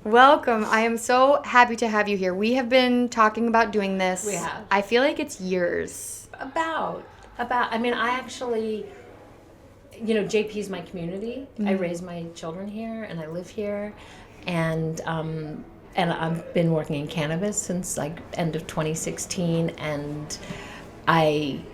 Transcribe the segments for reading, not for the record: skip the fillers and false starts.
Welcome. I am so happy to have you here. We have been talking about doing this. We have. I feel like it's years. I mean, I actually, JP is my community. I raise my children here and I live here. And I've been working in cannabis since like end of 2016. And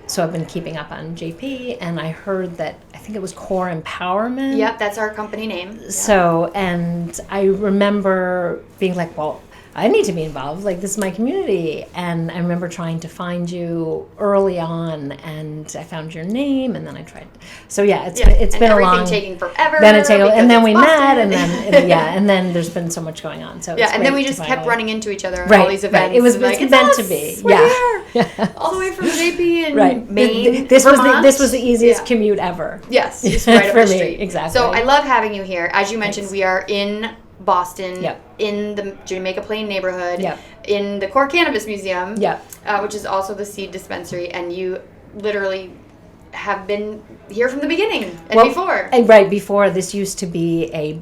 so I've been keeping up on JP, and I heard that, I think it was Core Empowerment. Yep, that's our company name. Yeah. So, and I remember being like, well, I need to be involved. Like, this is my community. And I remember trying to find you early on, and I found your name, and then I tried. So yeah, it's been a long. Everything taking forever. And then we met, and Boston. then and then there's been so much going on. So yeah, and then we just kept running into each other at all these events. Right. It was like, meant to be. We're here. All the way from JP and Maine. This Vermont. was the easiest commute ever. Yes, just right up for the me, street. exactly. So I love having you here. As you mentioned, we are in Boston, Yep. in the Jamaica Plain neighborhood, Yep. in the Core Cannabis Museum, Yep. Which is also the seed dispensary, and you literally have been here from the beginning and before. And right before, this used to be a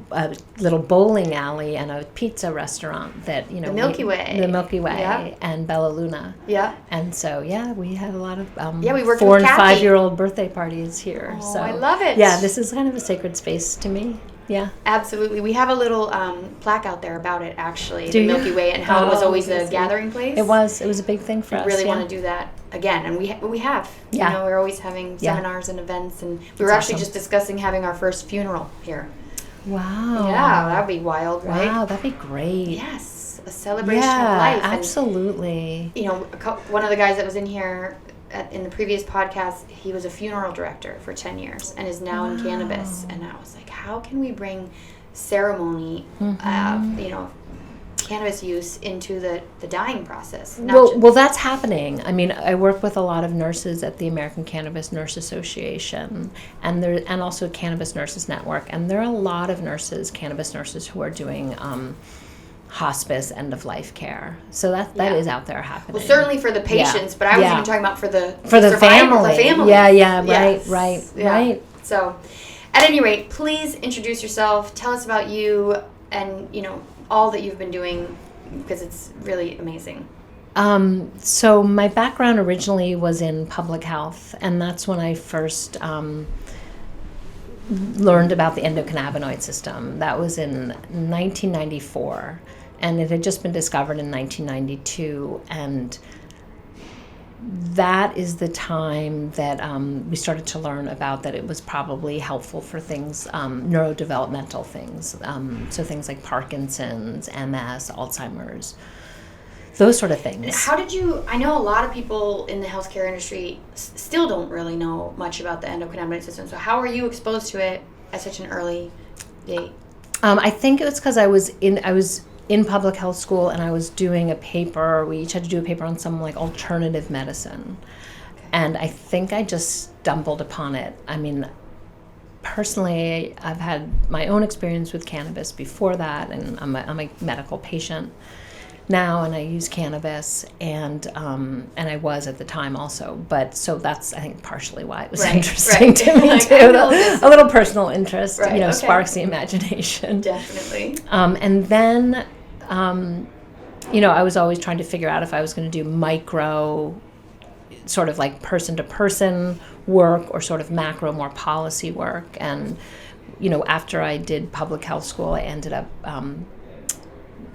little bowling alley and a pizza restaurant that, The Milky Way. The Milky Way Yep. and Bella Luna. Yeah. And so, we had a lot of we worked 4 with and Kathy. 5-year-old birthday parties here. Oh, so I love it. Yeah, this is kind of a sacred space to me. Yeah. Absolutely. We have a little plaque out there about it, actually, Do the you? Milky Way, and how it was always a yes, gathering place. It was a big thing for us. We really yeah. want to do that again, and we have. Yeah. You know, we're always having seminars and events, and we were actually just discussing having our first funeral here. Wow. Yeah, that'd be wild, right? Wow, that'd be great. Yes, a celebration of life. Absolutely. And, one of the guys that was in here in the previous podcast, he was a funeral director for 10 years and is now in cannabis. And I was like, how can we bring ceremony, cannabis use into the dying process? Well, that's happening. I mean, I work with a lot of nurses at the American Cannabis Nurse Association, and also Cannabis Nurses Network, and there are a lot of cannabis nurses, who are doing hospice end-of-life care. So that is out there happening. Well, certainly for the patients, but I was even talking about for the family. The family. Yeah, right. So, at any rate, please introduce yourself. Tell us about you and, all that you've been doing, because it's really amazing. So my background originally was in public health, and that's when I first learned about the endocannabinoid system. That was in 1994, and it had just been discovered in 1992, and that is the time that we started to learn about that it was probably helpful for things, neurodevelopmental things, so things like Parkinson's, MS, Alzheimer's, those sort of things. How did you, I know a lot of people in the healthcare industry still don't really know much about the endocannabinoid system, so how were you exposed to it at such an early date? I think it was because I was in public health school, and I was doing a paper. We each had to do a paper on some like alternative medicine. Okay. And I think I just stumbled upon it. I mean, personally, I've had my own experience with cannabis before that, and I'm a medical patient now, and I use cannabis, and I was at the time also. But so that's, I think, partially why it was interesting to me too. A little personal interest, sparks the imagination. Definitely. And then, I was always trying to figure out if I was going to do micro, sort of like person-to-person work, or sort of macro, more policy work. And, after I did public health school, I ended up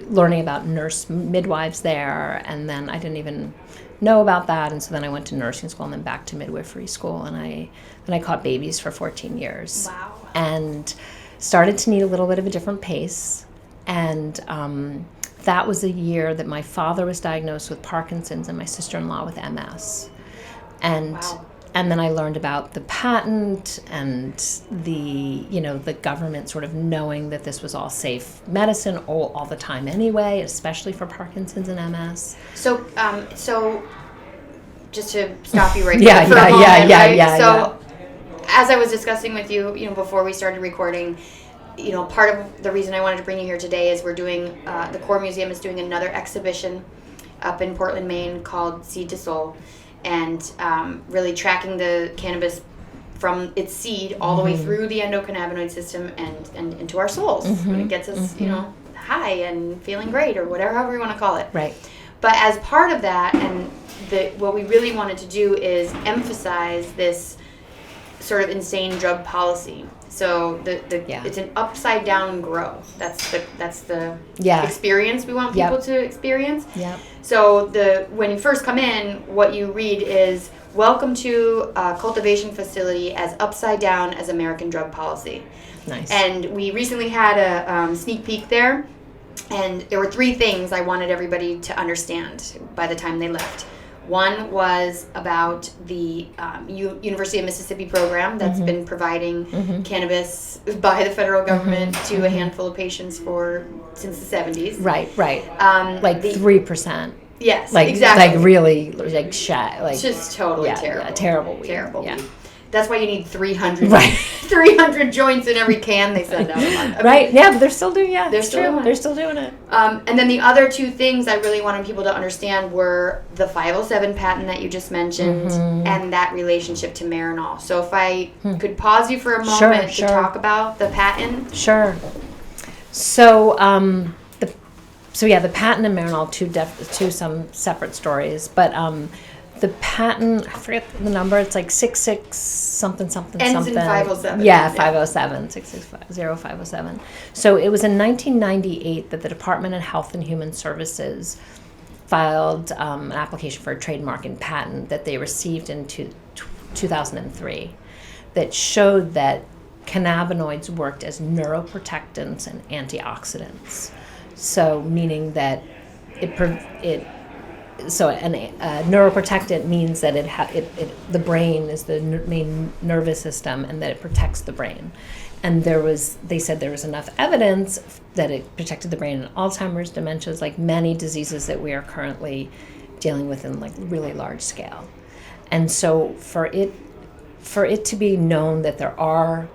learning about midwives there, and then I didn't even know about that, and so then I went to nursing school and then back to midwifery school, and I caught babies for 14 years. Wow. And started to need a little bit of a different pace, and that was the year that my father was diagnosed with Parkinson's and my sister-in-law with MS. And wow. And then I learned about the patent and the government sort of knowing that this was all safe medicine all the time anyway, especially for Parkinson's and MS. So just to stop you right there for a moment. So as I was discussing with you, before we started recording, part of the reason I wanted to bring you here today is we're doing, the Core Museum is doing another exhibition up in Portland, Maine called Seed to Soul. And really tracking the cannabis from its seed all the way through the endocannabinoid system and into our souls when it gets us, high and feeling great or whatever, however you want to call it. Right. But as part of that, and what we really wanted to do is emphasize this sort of insane drug policy. So it's an upside down grow. That's the experience we want people to experience. Yeah. So when you first come in, what you read is, welcome to a cultivation facility as upside down as American drug policy. Nice. And we recently had a sneak peek there, and there were 3 things I wanted everybody to understand by the time they left. One was about the University of Mississippi program that's been providing cannabis by the federal government to a handful of patients since the 70s. Right. 3%. Yes, Like exactly. really, like shy. Like, just totally terrible. Yeah, terrible weed. Terrible yeah. weed. That's why you need 300, right. 300 joints in every can they send out a month. Right, yeah, but they're still doing it. They're still doing it. And then the other 2 things I really wanted people to understand were the 507 patent that you just mentioned and that relationship to Marinol. So if I could pause you for a moment to talk about the patent. Sure. So, the patent and Marinol, two some separate stories, but the patent, I forget the number, it's like 66 something. Ends in 507. Yeah, 507, 660-507. So it was in 1998 that the Department of Health and Human Services filed an application for a trademark and patent that they received in 2003 that showed that cannabinoids worked as neuroprotectants and antioxidants. So meaning that a neuroprotectant means that the brain is the main nervous system and that it protects the brain. And they said there was enough evidence that it protected the brain in Alzheimer's, dementias, like many diseases that we are currently dealing with in like really large scale. And so for it to be known that there are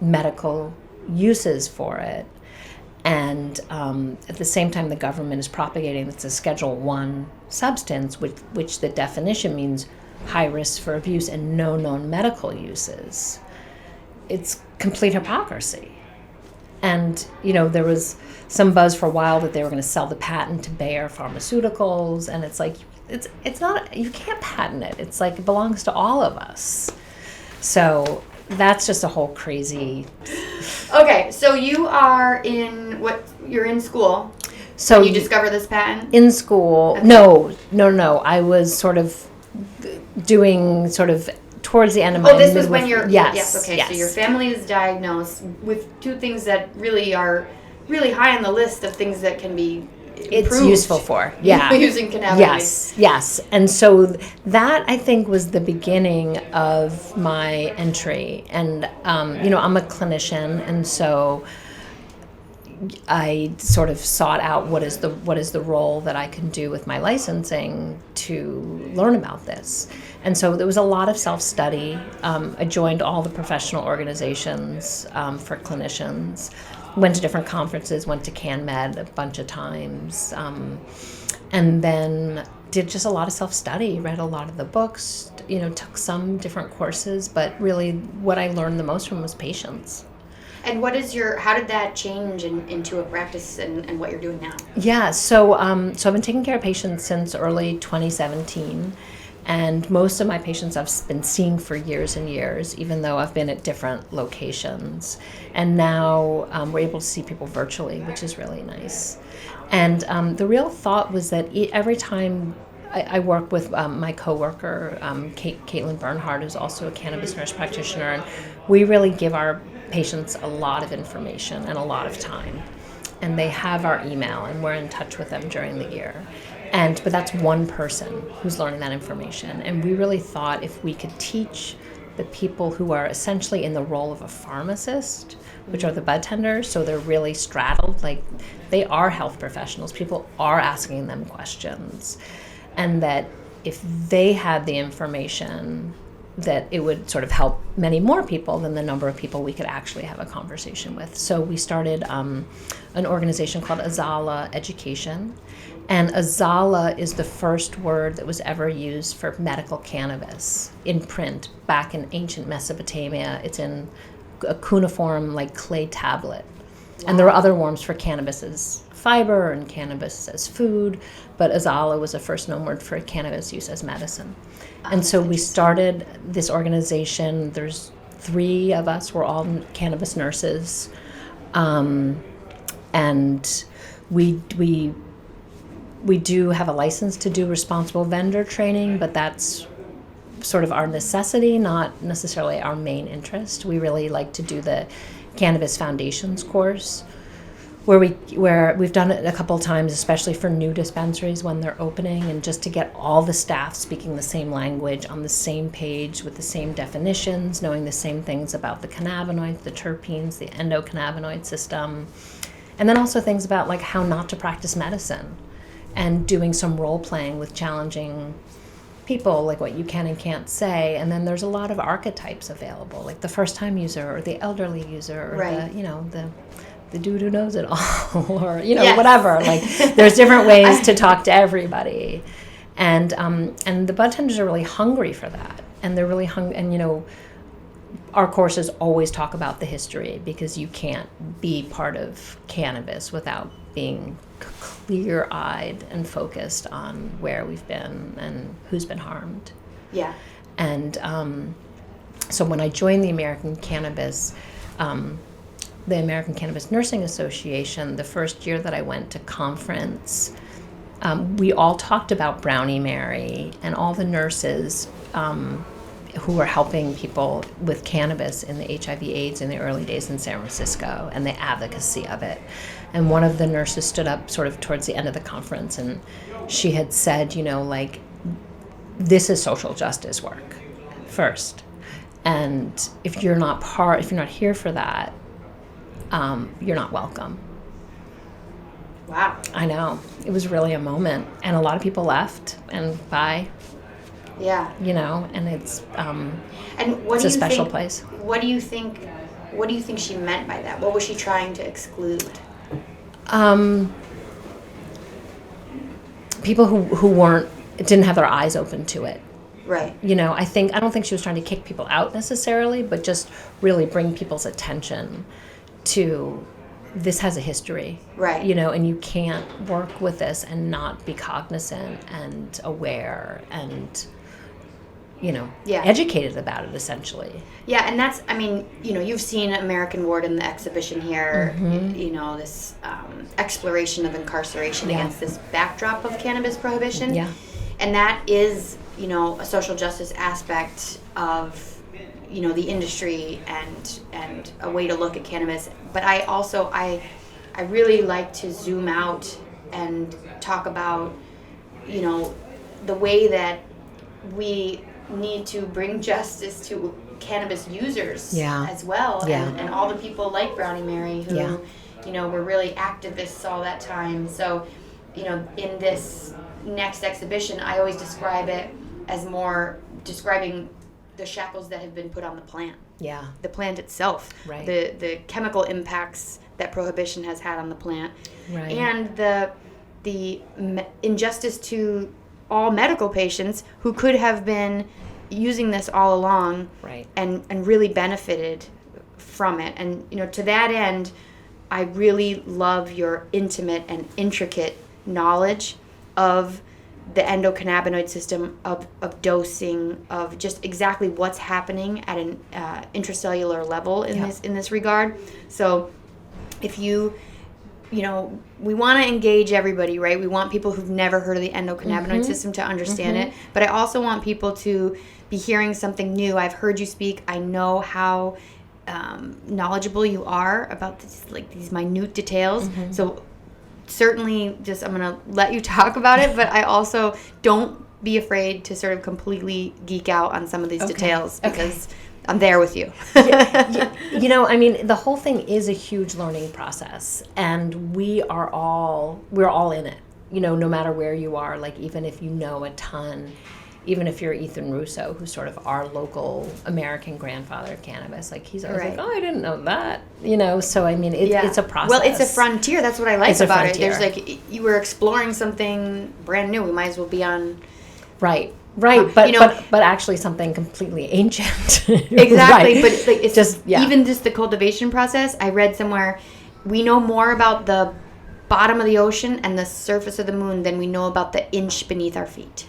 medical uses for it, and at the same time the government is propagating it's a Schedule I substance, which the definition means high risk for abuse and no known medical uses. It's complete hypocrisy. And, there was some buzz for a while that they were going to sell the patent to Bayer Pharmaceuticals, and it's like, it's not, you can't patent it. It's like it belongs to all of us. So that's just a whole crazy. Okay, so you're in school. So you discover this patent? In school. Okay. No. I was sort of doing towards the end of my this was when you're... Yes. Okay, yes. So your family is diagnosed with 2 things that really are really high on the list of things that can be improved. It's useful for, yeah. Using cannabis. Yes. And so that, I think, was the beginning of my entry. And, I'm a clinician, and so I sort of sought out what is the role that I can do with my licensing to learn about this. And so there was a lot of self-study. I joined all the professional organizations for clinicians, went to different conferences, went to CanMed a bunch of times, and then did just a lot of self-study, read a lot of the books, took some different courses, but really what I learned the most from was patience. And how did that change into a practice and what you're doing now? Yeah, so I've been taking care of patients since early 2017, and most of my patients I've been seeing for years and years, even though I've been at different locations. And now we're able to see people virtually, which is really nice. And the real thought was that every time I work with my coworker, Caitlin Bernhardt, who's also a cannabis nurse practitioner, and we really give our patients a lot of information and a lot of time. And they have our email, and we're in touch with them during the year. But that's one person who's learning that information. And we really thought if we could teach the people who are essentially in the role of a pharmacist, which are the bud tenders, so they're really straddled, like they are health professionals. People are asking them questions. And that if they had the information, that it would sort of help many more people than the number of people we could actually have a conversation with. So we started an organization called Azala Education. And Azala is the first word that was ever used for medical cannabis in print back in ancient Mesopotamia. It's in a cuneiform, like clay tablet. And there were other worms for cannabis as fiber and cannabis as food, but azala was a first known word for cannabis use as medicine. And so we started this organization. There's 3 of us. We're all cannabis nurses. And we do have a license to do responsible vendor training, but that's sort of our necessity, not necessarily our main interest. We really like to do the Cannabis Foundations course, where we've done it a couple of times, especially for new dispensaries when they're opening, and just to get all the staff speaking the same language, on the same page, with the same definitions, knowing the same things about the cannabinoids, the terpenes, the endocannabinoid system, and then also things about like how not to practice medicine, and doing some role playing with challenging people, like what you can and can't say. And then there's a lot of archetypes available, like the first time user or the elderly user, or the dude who knows it all, or whatever. Like there's different ways to talk to everybody, and the budtenders are really hungry for that, and they're really hungry. And our courses always talk about the history, because you can't be part of cannabis without being clear-eyed and focused on where we've been and who's been harmed. Yeah. And so when I joined the American Cannabis Nursing Association, the first year that I went to conference, we all talked about Brownie Mary and all the nurses who were helping people with cannabis in the HIV/AIDS in the early days in San Francisco, and the advocacy of it. And one of the nurses stood up sort of towards the end of the conference, and she had said, this is social justice work first. And if you're not here for that, you're not welcome. Wow. I know. It was really a moment. And a lot of people left, and bye. Yeah. And it's and what it's do a you special think, place. What do you think she meant by that? What was she trying to exclude? People who didn't have their eyes open to it. Right. I don't think she was trying to kick people out necessarily, but just really bring people's attention to this has a history. Right. And you can't work with this and not be cognizant and aware and educated about it, essentially. Yeah, and that's, you've seen American Ward in the exhibition here, this exploration of incarceration against this backdrop of cannabis prohibition. Yeah. And that is, a social justice aspect of, the industry and a way to look at cannabis. But I also, I really like to zoom out and talk about, the way that we need to bring justice to cannabis users as well, and all the people like Brownie Mary who were really activists all that time. So in this next exhibition, I always describe it as more describing the shackles that have been put on the plant, the plant itself, right. the chemical impacts that prohibition has had on the plant, right. and the injustice to all medical patients who could have been using this all along, right. and really benefited from it. And to that end, I really love your intimate and intricate knowledge of the endocannabinoid system, of dosing, of just exactly what's happening at an intracellular level in this regard. So if we want to engage everybody, right? We want people who've never heard of the endocannabinoid system to understand it, but I also want people to be hearing something new. I've heard you speak. I know how knowledgeable you are about these minute details. So certainly, I'm going to let you talk about it, but I also don't be afraid to sort of completely geek out on some of these details, because I'm there with you. The whole thing is a huge learning process, and we're all in it, no matter where you are. Like, even if you know a ton, even if you're Ethan Russo, who's sort of our local American grandfather of cannabis, like he's always like, oh, I didn't know that, so it's a process. Well, it's a frontier. That's what I like about it. Frontier. There's you were exploring something brand new. We might as well be on. Right. But actually something completely ancient. Exactly. Right. But it's just even just the cultivation process. I read somewhere we know more about the bottom of the ocean and the surface of the moon than we know about the inch beneath our feet.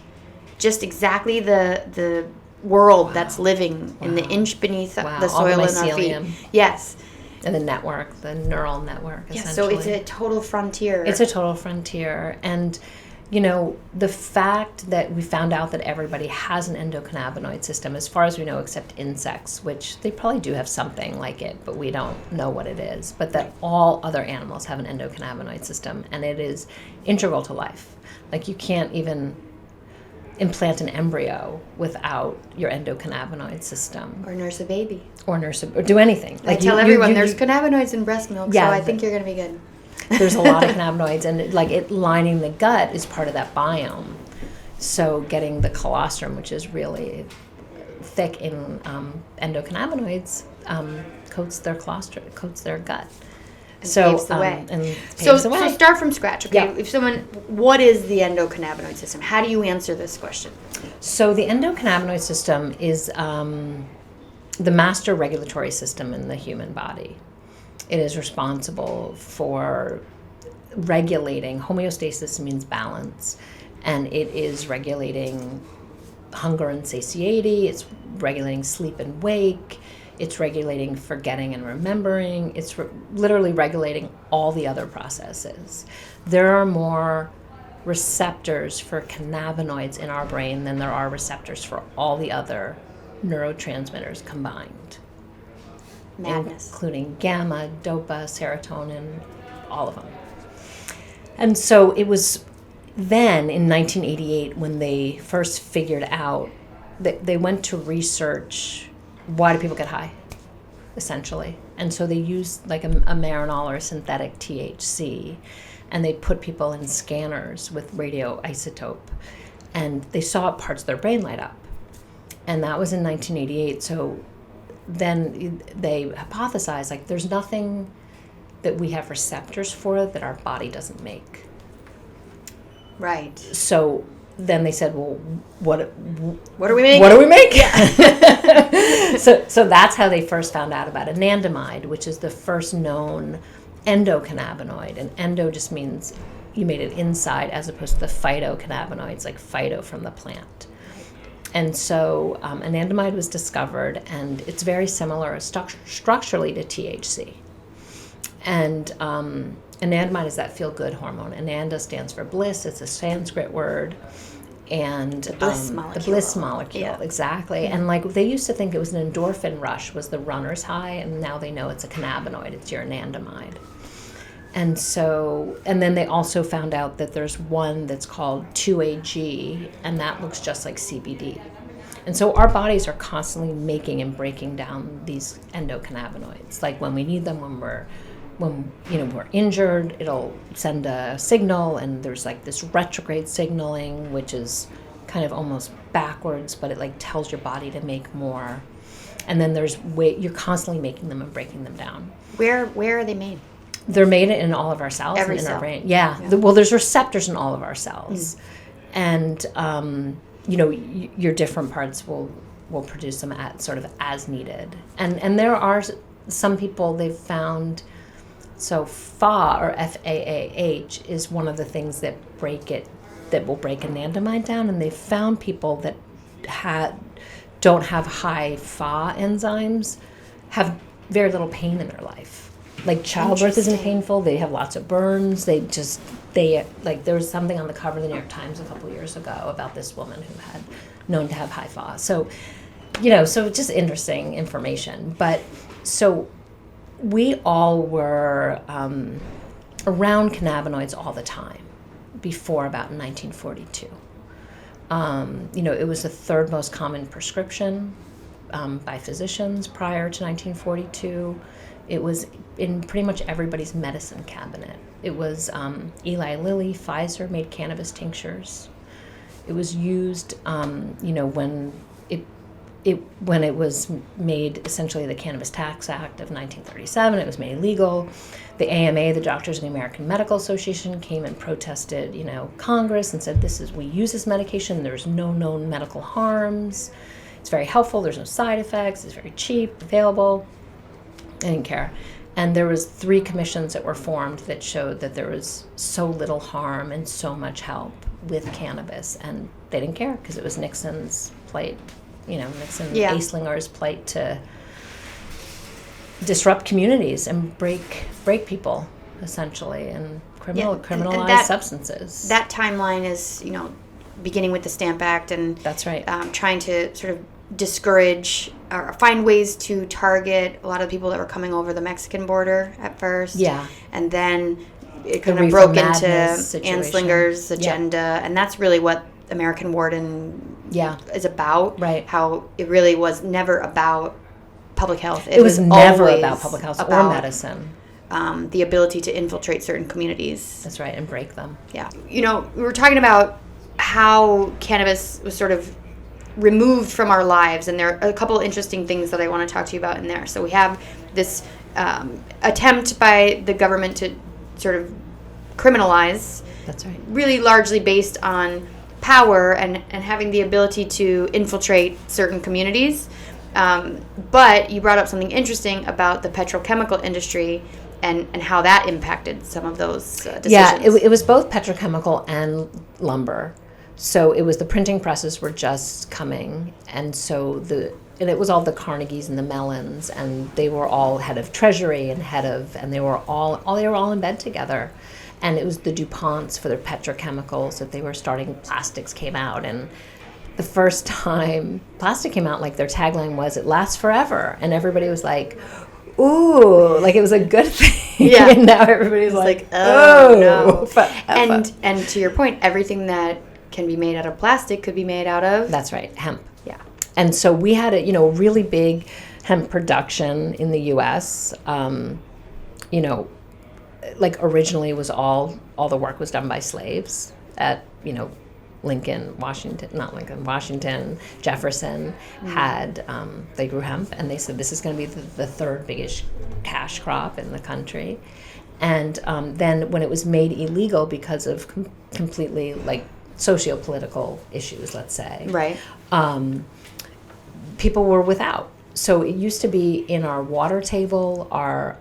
Just exactly the world that's living in the inch beneath the soil in our feet. Yes. And the network, the neural network, essentially. Yeah, so it's a total frontier. It's a total frontier. And, you know, the fact that we found out that everybody has an endocannabinoid system, as far as we know, except insects, which they probably do have something like it, but we don't know what it is. But that all other animals have an endocannabinoid system, and it is integral to life. Like, you can't even implant an embryo without your endocannabinoid system. Or nurse a baby. Or do anything. Like I tell everyone there's cannabinoids in breast milk, so I think you're going to be good. There's a lot of cannabinoids, and it lining the gut is part of that biome. So getting the colostrum, which is really thick in endocannabinoids, coats their colostrum, coats their gut. And paves the way. So start from scratch, okay? Yeah. If someone, what is the endocannabinoid system? How do you answer this question? So the endocannabinoid system is the master regulatory system in the human body. It is responsible for regulating, homeostasis means balance, and it is regulating hunger and satiety, it's regulating sleep and wake, it's regulating forgetting and remembering. It's literally regulating all the other processes. There are more receptors for cannabinoids in our brain than there are receptors for all the other neurotransmitters combined. Madness. Including gamma, dopa, serotonin, all of them. And so it was then in 1988 when they first figured out that they went to research why do people get high, essentially. And so they used like a marinol or a synthetic THC, and they put people in scanners with radioisotope, and they saw parts of their brain light up. And that was in 1988. So then they hypothesized, like, there's nothing that we have receptors for that our body doesn't make. Right. So then they said, well, what are we making? What do we make? Yeah. so that's how they first found out about anandamide, which is the first known endocannabinoid. And endo just means you made it inside, as opposed to the phytocannabinoids, like phyto from the plant. And so anandamide was discovered, and it's very similar structurally to THC. And anandamide is that feel-good hormone. Ananda stands for bliss. It's a Sanskrit word. And the bliss molecule. The bliss molecule, yeah. Exactly. Yeah. And like they used to think it was an endorphin rush was the runner's high, and now they know it's a cannabinoid. It's your anandamide. And so, and then they also found out that there's one that's called 2AG, and that looks just like CBD. And so our bodies are constantly making and breaking down these endocannabinoids. Like when we need them, when we're injured, it'll send a signal, and there's like this retrograde signaling, which is kind of almost backwards, but it like tells your body to make more. And then there's you're constantly making them and breaking them down. Where are they made? They're made in all of our cells. Every in cell. Our brain. Yeah. Well, there's receptors in all of our cells. And, your different parts will produce them at sort of as needed. And there are some people they've found, so FAAH or FAAH is one of the things that will break anandamide down. And they've found people that don't have high FAAH enzymes have very little pain in their life. Like childbirth isn't painful. They have lots of burns. There was something on the cover of the New York Times a couple years ago about this woman who had known to have high FAAH. So, so just interesting information. But so we all were around cannabinoids all the time before about 1942. It was the third most common prescription by physicians prior to 1942. It was in pretty much everybody's medicine cabinet. It was Eli Lilly, Pfizer made cannabis tinctures. It was used, when it was made, essentially the Cannabis Tax Act of 1937. It was made legal. The AMA, the Doctors of the American Medical Association, came and protested, Congress, and said, we use this medication. There's no known medical harms. It's very helpful. There's no side effects. It's very cheap, available. They didn't care. And there was 3 commissions that were formed that showed that there was so little harm and so much help with cannabis, and they didn't care because it was Nixon's plight, Aislinger's plight to disrupt communities and break people essentially, and criminalize substances. That timeline is beginning with the Stamp Act, and that's right. Trying to sort of discourage or find ways to target a lot of people that were coming over the Mexican border at first. Yeah. And then it kind of broke into Anslinger's agenda, and that's really what American Warden is about. Right. How it really was never about public health. It was never about public health or medicine. The ability to infiltrate certain communities. That's right, and break them. Yeah. We were talking about how cannabis was sort of removed from our lives, and there are a couple interesting things that I want to talk to you about in there. So we have this attempt by the government to sort of criminalize. That's right. Really largely based on power and having the ability to infiltrate certain communities. But you brought up something interesting about the petrochemical industry and how that impacted some of those decisions. Yeah, it was both petrochemical and lumber. So it was the printing presses were just coming, and so it was all the Carnegies and the Mellons, and they were all head of Treasury and they were all in bed together. And it was the DuPonts for their petrochemicals that they were starting. Plastics came out, and the first time plastic came out, like their tagline was, "It lasts forever," and everybody was like, "Ooh," like it was a good thing. Yeah. And now everybody's like, "Oh no!" Forever. And to your point, everything that can be made out of plastic could be made out of... That's right, hemp. Yeah. And so we had a really big hemp production in the U.S. Like originally was all the work was done by slaves at Washington, Jefferson had they grew hemp, and they said this is going to be the 3rd biggest cash crop in the country. And then when it was made illegal because of completely like socio-political issues, let's say, right, people were without. So it used to be in our water table. Our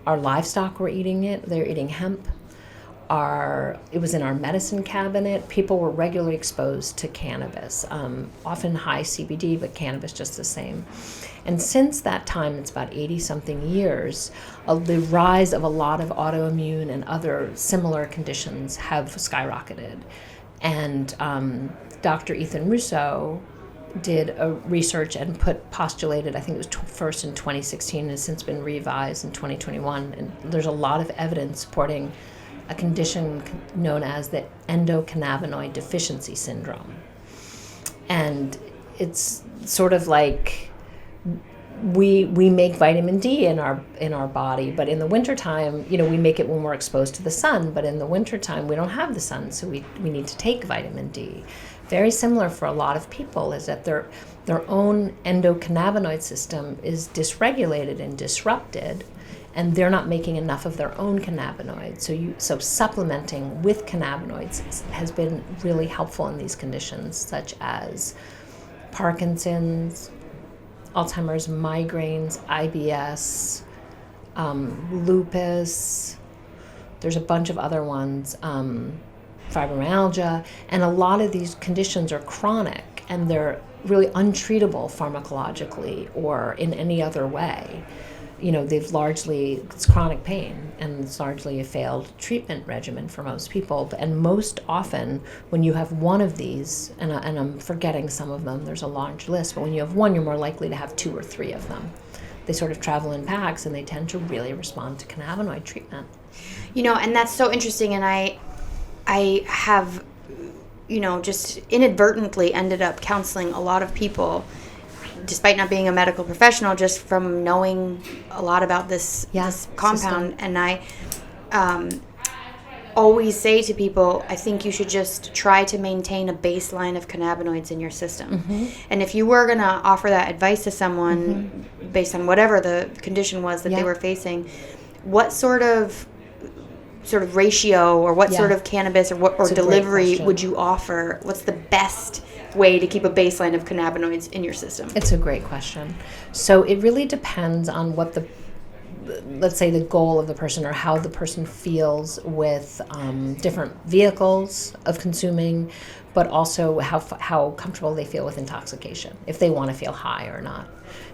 livestock were eating it. They're eating hemp. It was in our medicine cabinet. People were regularly exposed to cannabis, often high CBD, but cannabis just the same. And since that time, it's about 80-something years, the rise of a lot of autoimmune and other similar conditions have skyrocketed. And Dr. Ethan Russo did a research and postulated, I think it was first in 2016 and has since been revised in 2021. And there's a lot of evidence supporting a condition known as the endocannabinoid deficiency syndrome. And it's sort of like we make vitamin D in our body, but in the wintertime, we make it when we're exposed to the sun, but in the wintertime we don't have the sun, so we need to take vitamin D. Very similar for a lot of people is that their own endocannabinoid system is dysregulated and disrupted, and they're not making enough of their own cannabinoids. So supplementing with cannabinoids has been really helpful in these conditions, such as Parkinson's, Alzheimer's, migraines, IBS, lupus. There's a bunch of other ones, fibromyalgia, and a lot of these conditions are chronic, and they're really untreatable pharmacologically or in any other way. It's chronic pain, and it's largely a failed treatment regimen for most people. And most often, when you have one of these, and I'm forgetting some of them, there's a large list, but when you have one, you're more likely to have 2 or 3 of them. They sort of travel in packs, and they tend to really respond to cannabinoid treatment. And that's so interesting, and I have, just inadvertently ended up counseling a lot of people, despite not being a medical professional, just from knowing a lot about this compound. And I always say to people, I think you should just try to maintain a baseline of cannabinoids in your system. Mm-hmm. And if you were going to offer that advice to someone based on whatever the condition was that they were facing, what sort of ratio or what sort of cannabis or delivery would you offer? What's the best way to keep a baseline of cannabinoids in your system? It's a great question. So it really depends on what the let's say the goal of the person or how the person feels with different vehicles of consuming, but also how comfortable they feel with intoxication, if they want to feel high or not.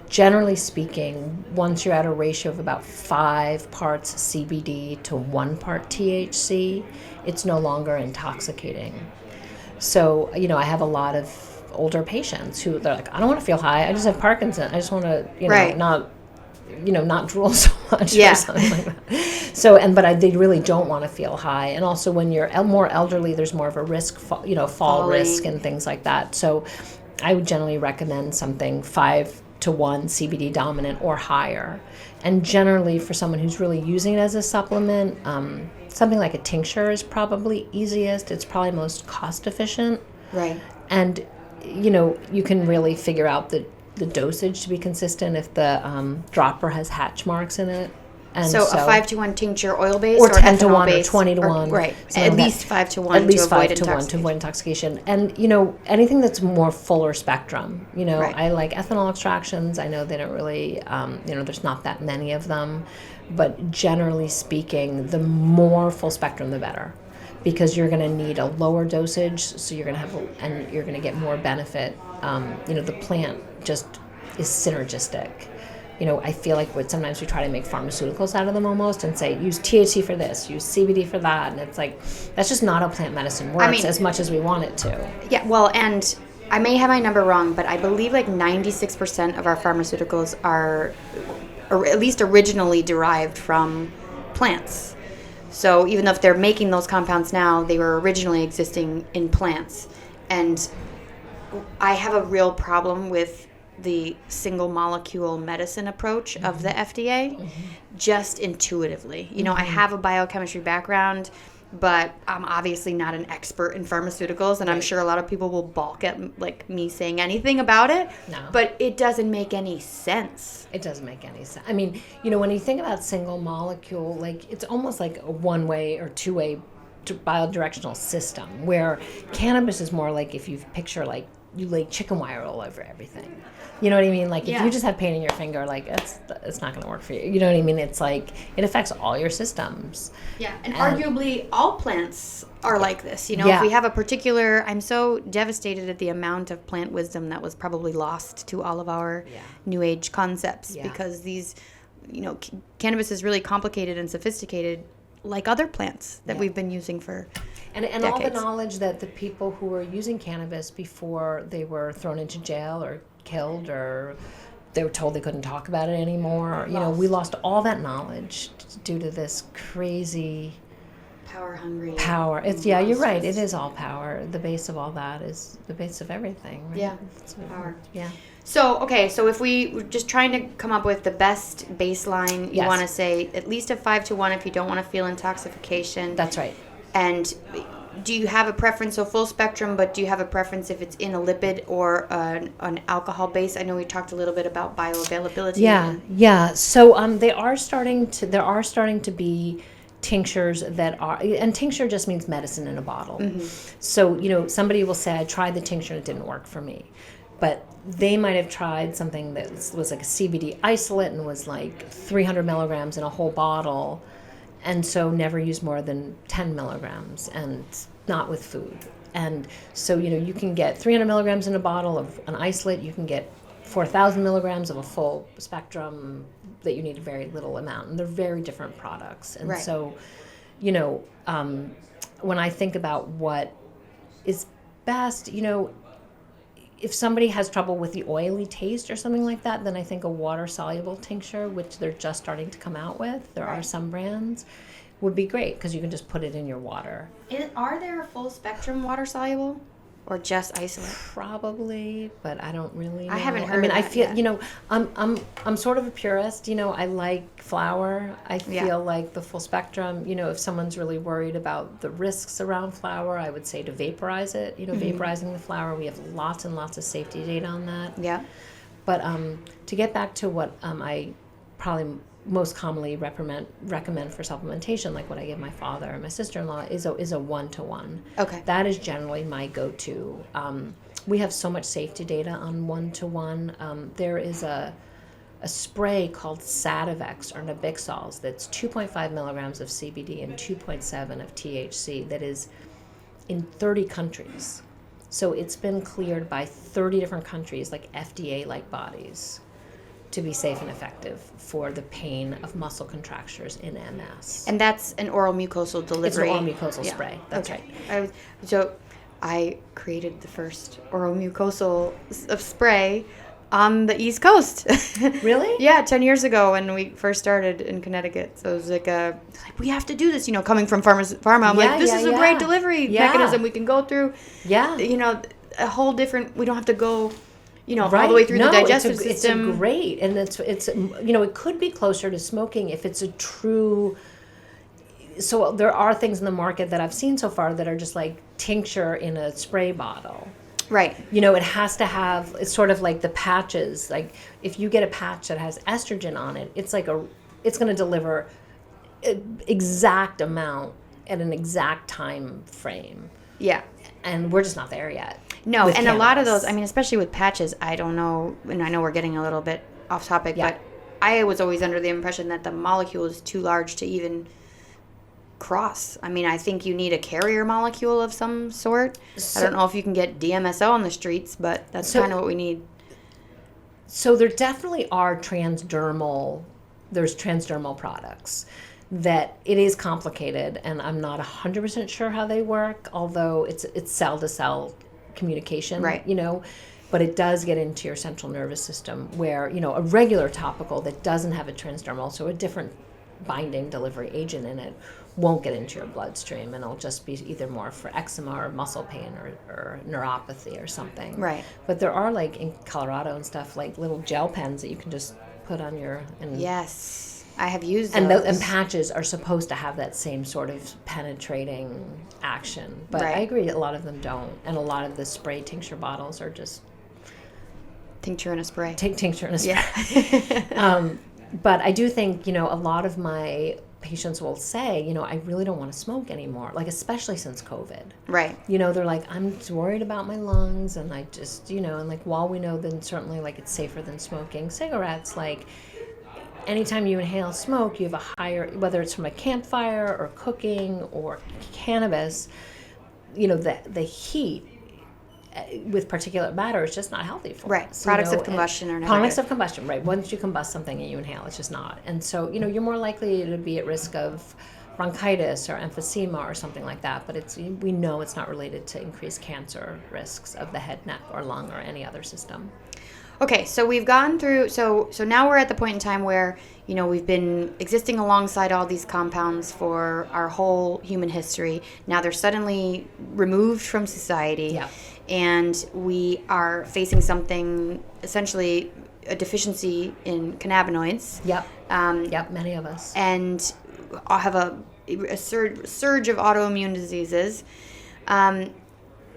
Generally speaking, once you're at a ratio of about 5 parts CBD to 1 part THC, it's no longer intoxicating. So, I have a lot of older patients who they're like, I don't want to feel high. I just have Parkinson's. I just want to, not drool so much or something like that. So, they really don't want to feel high. And also when you're more elderly, there's more of a risk, fall risk and things like that. So I would generally recommend something 5 to 1 CBD dominant or higher. And generally for someone who's really using it as a supplement, something like a tincture is probably easiest. It's probably most cost efficient. Right. And, you can really figure out the dosage to be consistent if the dropper has hatch marks in it. And so a 5 to 1 tincture oil based or 10 to 1 or 20 to 1. Right. At least 5 to 1 to avoid intoxication. And, anything that's more fuller spectrum. Right. I like ethanol extractions. I know they don't really, there's not that many of them. But generally speaking, the more full spectrum, the better. Because you're going to need a lower dosage, so you're going to have, and you're going to get more benefit. The plant just is synergistic. I feel like sometimes we try to make pharmaceuticals out of them almost and say, use THC for this, use CBD for that. And it's like, that's just not how plant medicine works as much as we want it to. Yeah, well, and I may have my number wrong, but I believe like 96% of our pharmaceuticals are, or at least originally derived from plants. So even though if they're making those compounds now, they were originally existing in plants. And I have a real problem with the single molecule medicine approach of the FDA, just intuitively. I have a biochemistry background, but I'm obviously not an expert in pharmaceuticals, and I'm sure a lot of people will balk at like me saying anything about it. No. But it doesn't make any sense. It doesn't make any sense. I mean, when you think about single molecule, like it's almost like a one-way or two-way biodirectional system, where cannabis is more like if you picture like you lay chicken wire all over everything. You know what I mean? Like if you just have pain in your finger, like it's not going to work for you. You know what I mean? It's like it affects all your systems. Yeah, and arguably all plants are like this. If we have a particular, I'm so devastated at the amount of plant wisdom that was probably lost to all of our new age concepts because these, cannabis is really complicated and sophisticated, like other plants that we've been using for and all the knowledge that the people who were using cannabis before they were thrown into jail or killed or they were told they couldn't talk about it anymore. We lost all that knowledge due to this crazy power. It's you're right. It is all power. The base of all that is the base of everything. Right? Yeah, it's power. Yeah. So if we're just trying to come up with the best baseline, you want to say at least a 5 to 1 if you don't want to feel intoxication. That's right. And do you have a preference, so full spectrum, but do you have a preference if it's in a lipid or an alcohol base? I know we talked a little bit about bioavailability. Yeah. So there are starting to be tinctures that are, and tincture just means medicine in a bottle. Mm-hmm. So, somebody will say, I tried the tincture and it didn't work for me. But they might have tried something that was like a CBD isolate and was like 300 milligrams in a whole bottle. And so never use more than 10 milligrams and not with food. And so, you can get 300 milligrams in a bottle of an isolate. You can get 4,000 milligrams of a full spectrum that you need a very little amount. And they're very different products. And so, when I think about what is best, if somebody has trouble with the oily taste or something like that, then I think a water-soluble tincture, which they're just starting to come out with, there are some brands, would be great because you can just put it in your water. Are there a full-spectrum water-soluble or just isolate? Probably, but I don't really know. I haven't heard of that I feel, I'm sort of a purist. I like flower. I feel like the full spectrum, if someone's really worried about the risks around flower, I would say to vaporize it. Vaporizing the flower, we have lots and lots of safety data on that. Yeah. But to get back to what I probably most commonly recommend for supplementation, like what I give my father and my sister-in-law, is a 1-to-1. Okay. That is generally my go-to. We have so much safety data on 1-to-1. There is a a spray called Sativex or Nabixols that's 2.5 milligrams of CBD and 2.7 of THC that is in 30 countries. So it's been cleared by 30 different countries, like FDA-like bodies, to be safe and effective for the pain of muscle contractures in MS. And that's an oral mucosal delivery. It's an oral mucosal spray. That's right. I created the first oral mucosal spray on the East Coast. Really? Yeah, 10 years ago when we first started in Connecticut. So it was like, we have to do this, coming from pharma. I'm like, this is a great delivery mechanism we can go through. Yeah. A whole different, we don't have to go, all the way through the digestive system. It's great. And it's it could be closer to smoking if it's a true... So there are things in the market that I've seen so far that are just like tincture in a spray bottle. Right. It has to have, it's sort of like the patches. Like if you get a patch that has estrogen on it, it's going to deliver an exact amount at an exact time frame. Yeah. And we're just not there yet. No, and cannabis. A lot of those, especially with patches, I don't know, and I know we're getting a little bit off topic, but I was always under the impression that the molecule is too large to even cross. I think you need a carrier molecule of some sort. I don't know if you can get DMSO on the streets, but that's kind of what we need. So there definitely are transdermal products that it is complicated, and I'm not 100% sure how they work, although it's cell-to-cell communication, right? But it does get into your central nervous system where, a regular topical that doesn't have a transdermal, so a different binding delivery agent in it, won't get into your bloodstream, and it'll just be either more for eczema or muscle pain or neuropathy or something. Right. But there are, like in Colorado and stuff, like little gel pens that you can just put on your... Yes, I have used those. And patches are supposed to have that same sort of penetrating action. But I agree, a lot of them don't. And a lot of the spray tincture bottles are just... Tincture in a spray. Tincture in a spray. Yeah. But I do think, a lot of my patients will say, I really don't want to smoke anymore, like especially since COVID. Right. They're like, I'm worried about my lungs, and I just, and like while we know then certainly like it's safer than smoking cigarettes, like anytime you inhale smoke, you have a higher, whether it's from a campfire or cooking or cannabis, the heat with particulate matter is just not healthy for us. Products of combustion are not Products good. of combustion, right. Once you combust something and you inhale, it's just not. And so, you're more likely to be at risk of bronchitis or emphysema or something like that, but we know it's not related to increased cancer risks of the head, neck, or lung or any other system. Okay, so we've gone through, so now we're at the point in time where, we've been existing alongside all these compounds for our whole human history. Now they're suddenly removed from society. Yeah. And we are facing something, essentially a deficiency in cannabinoids. Yep, many of us. And have a surge of autoimmune diseases. And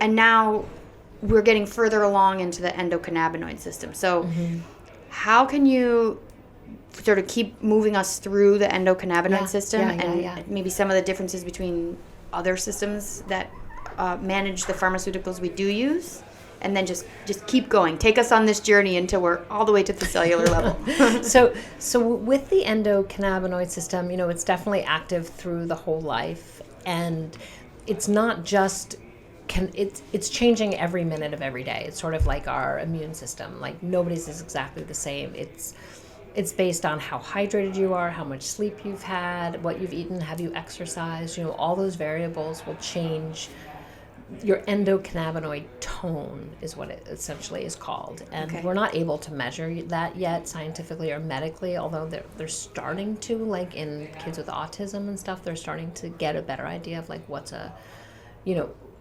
now we're getting further along into the endocannabinoid system. So how can you sort of keep moving us through the endocannabinoid system and maybe some of the differences between other systems that manage the pharmaceuticals we do use, and then just keep going. Take us on this journey until we're all the way to the cellular level. So with the endocannabinoid system, it's definitely active through the whole life, and it's not just it's changing every minute of every day. It's sort of like our immune system. Like nobody's is exactly the same. It's based on how hydrated you are, how much sleep you've had, what you've eaten, have you exercised. All those variables will change. Your endocannabinoid tone is what it essentially is called. And we're not able to measure that yet scientifically or medically, although they're starting to, like in kids with autism and stuff, they're starting to get a better idea of like what's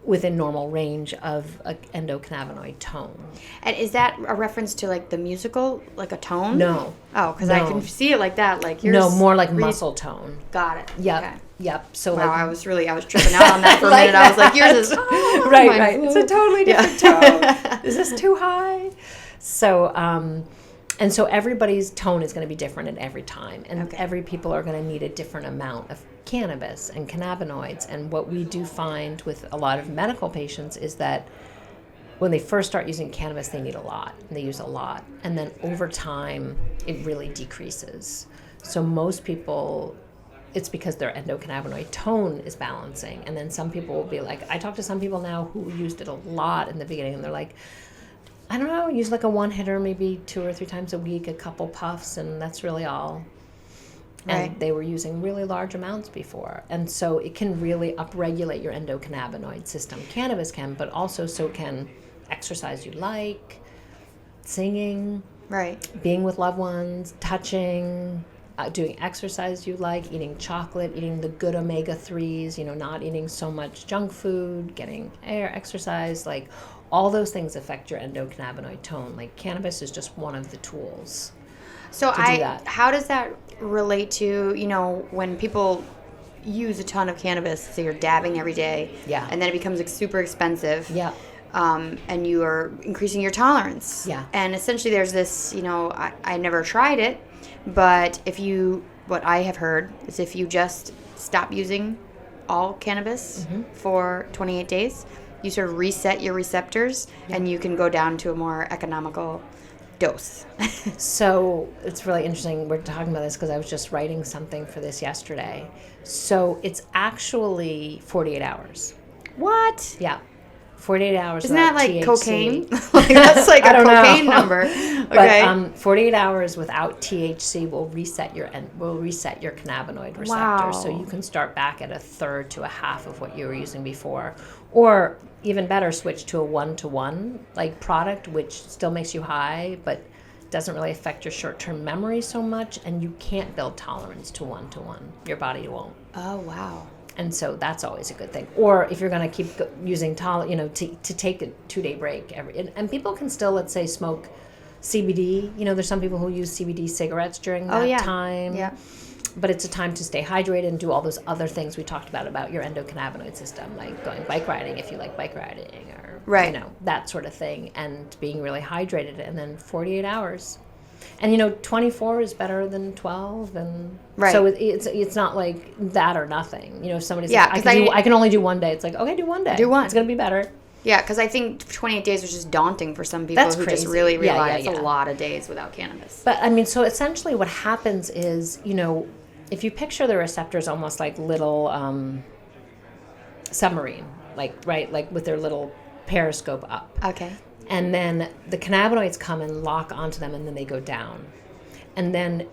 within normal range of an endocannabinoid tone. And is that a reference to like the musical, like a tone? No. Oh, because I can see it like that. Like more like muscle tone. Got it. Yep. Okay. Yep. So wow, I was tripping out on that for a minute. I was like, yours is right. It's a totally different tone. Is this too high? So and so everybody's tone is going to be different at every time, and every people are going to need a different amount of cannabis and cannabinoids. And what we do find with a lot of medical patients is that when they first start using cannabis, they need a lot, and they use a lot. And then over time, it really decreases. So most people, it's because their endocannabinoid tone is balancing. And then some people will be like, I talk to some people now who used it a lot in the beginning, and they're like, I don't know, use like a one hitter, maybe 2 or 3 times a week, a couple puffs, and that's really all. And Right. they were using really large amounts before. And so it can really upregulate your endocannabinoid system. Cannabis can, but also so can exercise you like, singing, Right. being with loved ones, touching, doing exercise you like, eating chocolate, eating the good omega-3s, not eating so much junk food, getting air, exercise, like all those things affect your endocannabinoid tone. Like cannabis is just one of the tools. So to do that. how does that relate to, when people use a ton of cannabis, so you're dabbing every day, Yeah. and then it becomes like super expensive, Yeah. and you are increasing your tolerance. Yeah. And essentially there's this, I never tried it, but what I have heard is if you just stop using all cannabis for 28 days, you sort of reset your receptors and you can go down to a more economical dose. So it's really interesting we're talking about this because I was just writing something for this yesterday. So it's actually 48 hours. What? Yeah. 48 hours Isn't that without like THC. cocaine? Like, that's like I a don't cocaine know. number. Okay. But 48 hours without THC will reset your cannabinoid receptors. Wow. So you can start back at a third to a half of what you were using before, or even better, switch to a 1-to-1 like product, which still makes you high, but doesn't really affect your short-term memory so much, and you can't build tolerance to 1-to-1. Your body won't. Oh, wow. And so that's always a good thing. Or if you're going to keep using to take a 2-day break and people can still, let's say, smoke CBD. There's some people who use CBD cigarettes during that time. Yeah. But it's a time to stay hydrated and do all those other things we talked about your endocannabinoid system, like going bike riding if you like bike riding, or that sort of thing, and being really hydrated. And then 48 hours. And 24 is better than 12, and so it's not like that or nothing. If somebody's like, I can only do one day, it's like, okay, do one day. Do one. It's gonna be better. Yeah, because I think 28 days was just daunting for some people That's who crazy. just really realize Yeah. a lot of days without cannabis. But so essentially what happens is, if you picture the receptors almost like little submarine, like with their little periscope up. Okay. And then the cannabinoids come and lock onto them, and then they go down. And then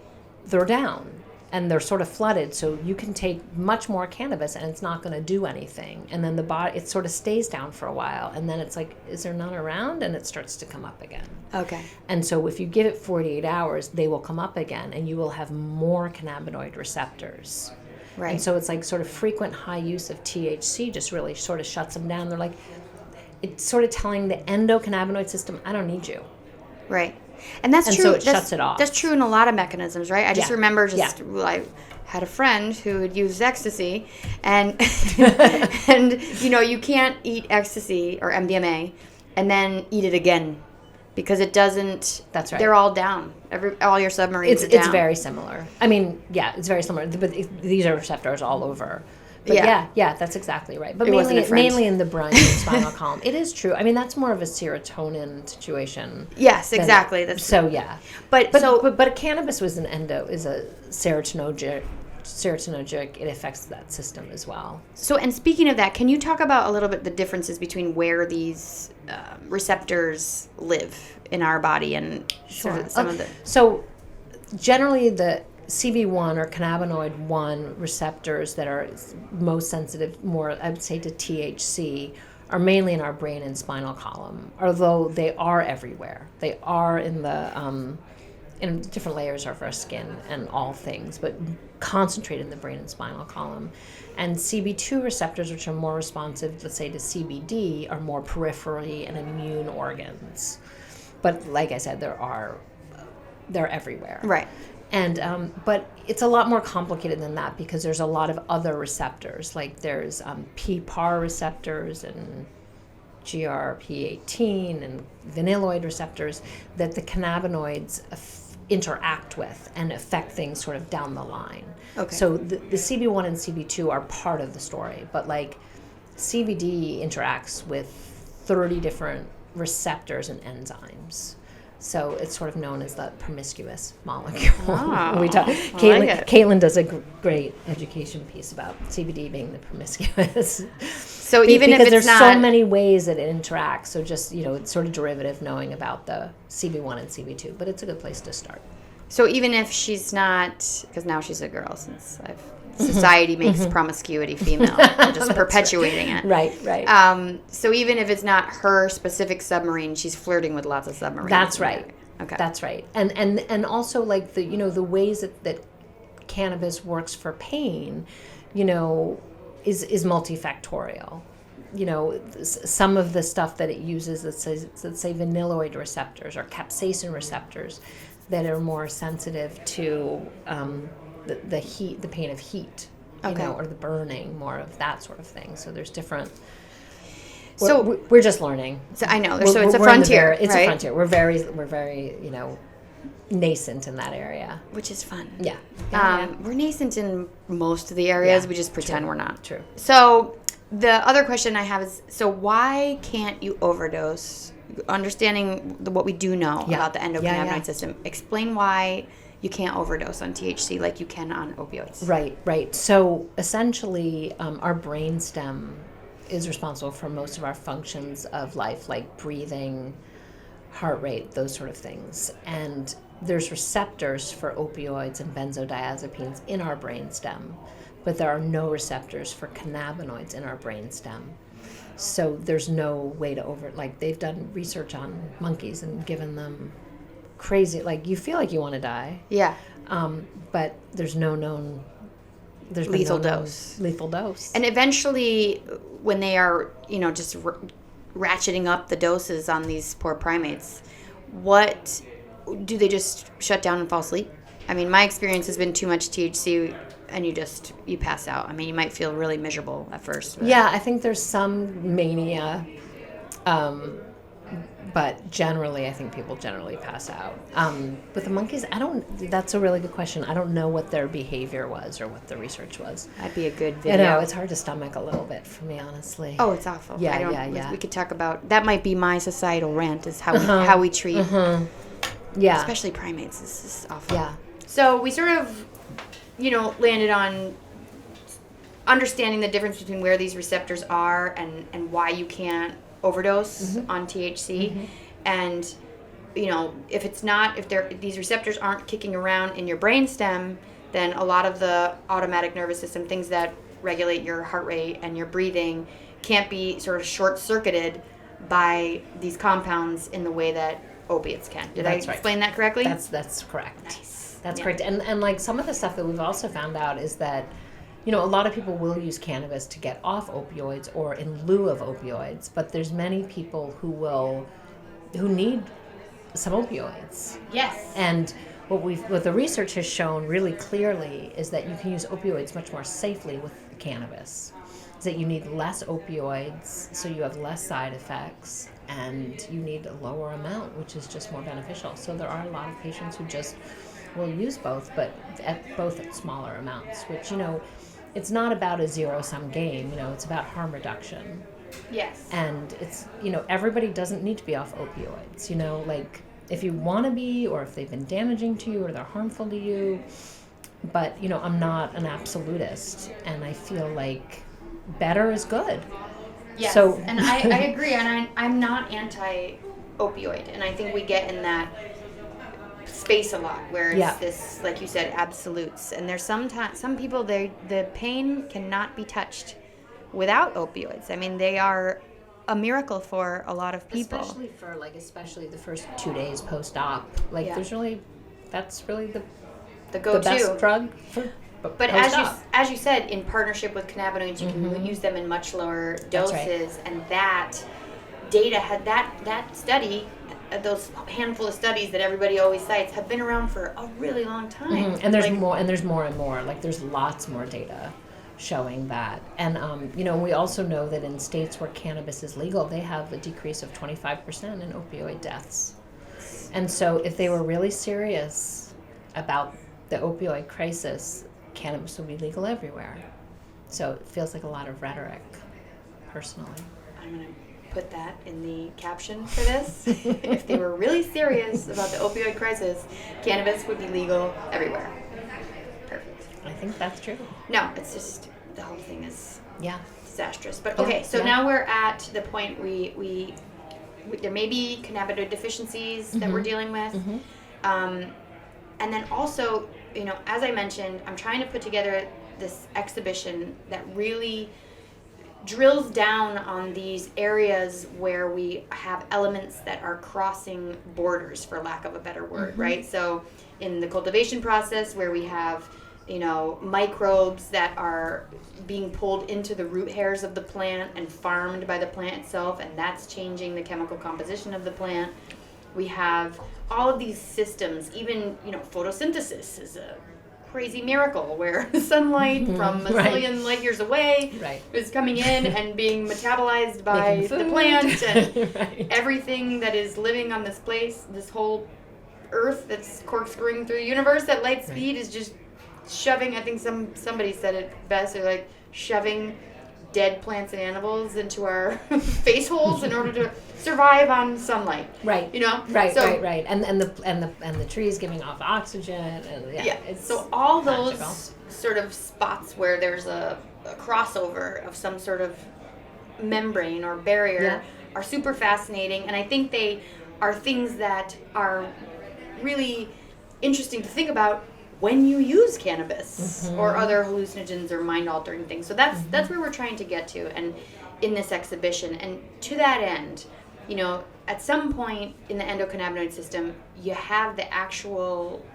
they're down, and they're sort of flooded, so you can take much more cannabis, and it's not going to do anything. And then the body, it sort of stays down for a while, and then it's like, is there none around? And it starts to come up again. Okay. And so if you give it 48 hours, they will come up again, and you will have more cannabinoid receptors. Right. And so it's like sort of frequent high use of THC just really sort of shuts them down. They're like, it's sort of telling the endocannabinoid system, I don't need you. Right. And that's true. So it shuts it off. That's true in a lot of mechanisms, right? I just remember I had a friend who had used ecstasy, and and you can't eat ecstasy or MDMA and then eat it again because it doesn't. That's right. They're all down. All your submarines are down. It's very similar. I mean, it's very similar. But these are receptors all over. But yeah, that's exactly right. But mainly in the brain and spinal column. It is true. I mean, that's more of a serotonin situation. Yes, exactly. But cannabis is a serotonergic. It affects that system as well. So, and speaking of that, can you talk about a little bit the differences between where these receptors live in our body and some of the... So, generally the CB1 or cannabinoid 1 receptors that are most sensitive, more I would say to THC, are mainly in our brain and spinal column, although they are everywhere. They are in the in different layers of our skin and all things, but concentrated in the brain and spinal column. And CB2 receptors, which are more responsive, let's say, to CBD, are more periphery and immune organs. But like I said, they're everywhere. Right. And but it's a lot more complicated than that because there's a lot of other receptors. Like there's PPAR receptors and GRP18 and vanilloid receptors that the cannabinoids interact with and affect things sort of down the line. Okay. So the CB1 and CB2 are part of the story, but like CBD interacts with 30 different receptors and enzymes. So it's sort of known as the promiscuous molecule. Caitlin does a great education piece about CBD being the promiscuous. So even if it's there's not, so many ways that it interacts. So just, it's sort of derivative knowing about the CB1 and CB2, but it's a good place to start. So even if she's not, because now she's a girl, since society makes promiscuity female, I'm just perpetuating it. Right. So even if it's not her specific submarine, she's flirting with lots of submarines. That's right. Okay. That's right. And also like the ways that cannabis works for pain, is multifactorial. Some of the stuff that it uses, let's say vanilloid receptors or capsaicin receptors, that are more sensitive to the heat, the pain of heat, or the burning, more of that sort of thing. So there's different. So we're just learning. So I know. So it's a frontier. It's a frontier. We're very nascent in that area, which is fun. Yeah. We're nascent in most of the areas. Yeah. We just pretend we're not. True. So the other question I have is, so why can't you overdose? Understanding what we do know about the endocannabinoid system, explain why you can't overdose on THC like you can on opioids. Right. So essentially, our brainstem is responsible for most of our functions of life, like breathing, heart rate, those sort of things. And there's receptors for opioids and benzodiazepines in our brainstem, but there are no receptors for cannabinoids in our brainstem. So there's no way to they've done research on monkeys and given them crazy, you feel like you want to die. Yeah. But there's no known, lethal dose. Lethal dose. And eventually, when they are, just ratcheting up the doses on these poor primates, what do they just shut down and fall asleep? I mean, my experience has been too much THC and you pass out. I mean, you might feel really miserable at first. Yeah, I think there's some mania, but generally, I think people generally pass out. With the monkeys, that's a really good question. I don't know what their behavior was or what the research was. That'd be a good video. It's hard to stomach a little bit for me, honestly. Oh, it's awful. Yeah. We could talk about, that might be my societal rant, is how we treat, especially primates. This is awful. Yeah. So we sort of, landed on understanding the difference between where these receptors are and why you can't overdose on THC. And, if these receptors aren't kicking around in your brainstem, then a lot of the automatic nervous system, things that regulate your heart rate and your breathing, can't be sort of short-circuited by these compounds in the way that opiates can. Did I explain that correctly? That's correct. Nice. That's correct. And some of the stuff that we've also found out is that, a lot of people will use cannabis to get off opioids or in lieu of opioids, but there's many people who need some opioids. Yes. And what the research has shown really clearly is that you can use opioids much more safely with cannabis. Is that you need less opioids, so you have less side effects, and you need a lower amount, which is just more beneficial. So there are a lot of patients who just will use both, but at smaller amounts, which, it's not about a zero-sum game, it's about harm reduction. Yes. And it's, everybody doesn't need to be off opioids, if you want to be, or if they've been damaging to you or they're harmful to you. But, I'm not an absolutist, and I feel like better is good. Yes, so, and I agree, and I'm not anti-opioid, and I think we get in that space a lot where it's this, like you said, absolutes. And there's some people, the pain cannot be touched without opioids. I mean, they are a miracle for a lot of people. Especially the first 2 days post-op. That's really the go-to. The best drug for But as you said, in partnership with cannabinoids, you can use them in much lower doses, and that data had that study, those handful of studies that everybody always cites, have been around for a really long time. And there's more and more. There's lots more data showing that. And we also know that in states where cannabis is legal, they have a decrease of 25% in opioid deaths. And so if they were really serious about the opioid crisis, cannabis would be legal everywhere. So it feels like a lot of rhetoric, personally. I'm going to put that in the caption for this. If they were really serious about the opioid crisis, cannabis would be legal everywhere. Perfect. I think that's true. No, it's just the whole thing is disastrous. But okay, so Yeah. now we're at the point we there may be cannabinoid deficiencies that we're dealing with. And then also, as I mentioned, I'm trying to put together this exhibition that really drills down on these areas where we have elements that are crossing borders, for lack of a better word, right? So in the cultivation process, where we have microbes that are being pulled into the root hairs of the plant and farmed by the plant itself, and that's changing the chemical composition of the plant. We have all of these systems, even, photosynthesis is a crazy miracle where sunlight from a zillion light years away is coming in and being metabolized by the plant, and everything that is living on this place, this whole earth that's corkscrewing through the universe at light speed is just shoving, I think somebody said it best, they're like shoving dead plants and animals into our face holes in order to survive on sunlight. Right. Right. And the trees giving off oxygen, and so all magical. those sort of spots where there's a crossover of some sort of membrane or barrier are super fascinating, and I think they are things that are really interesting to think about when you use cannabis or other hallucinogens or mind-altering things. So that's where we're trying to get to, and in this exhibition. And to that end, at some point in the endocannabinoid system, you have the actual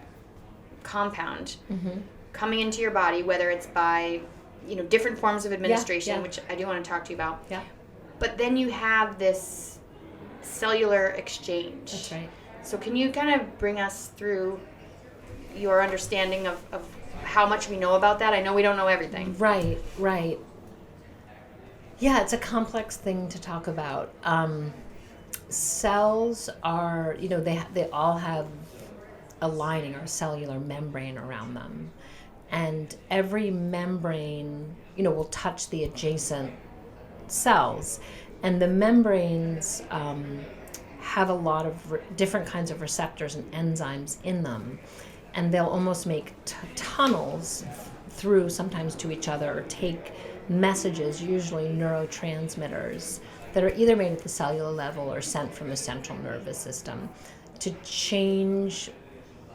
compound coming into your body, whether it's by different forms of administration, which I do want to talk to you about. Yeah. But then you have this cellular exchange. That's right. So can you kind of bring us through your understanding of how much we know about that? I know we don't know everything. Right. Yeah, it's a complex thing to talk about. Cells are, they all have a lining or a cellular membrane around them. And every membrane, will touch the adjacent cells. And the membranes have a lot of different kinds of receptors and enzymes in them. And they'll almost make tunnels through sometimes to each other, or take messages, usually neurotransmitters, that are either made at the cellular level or sent from the central nervous system to change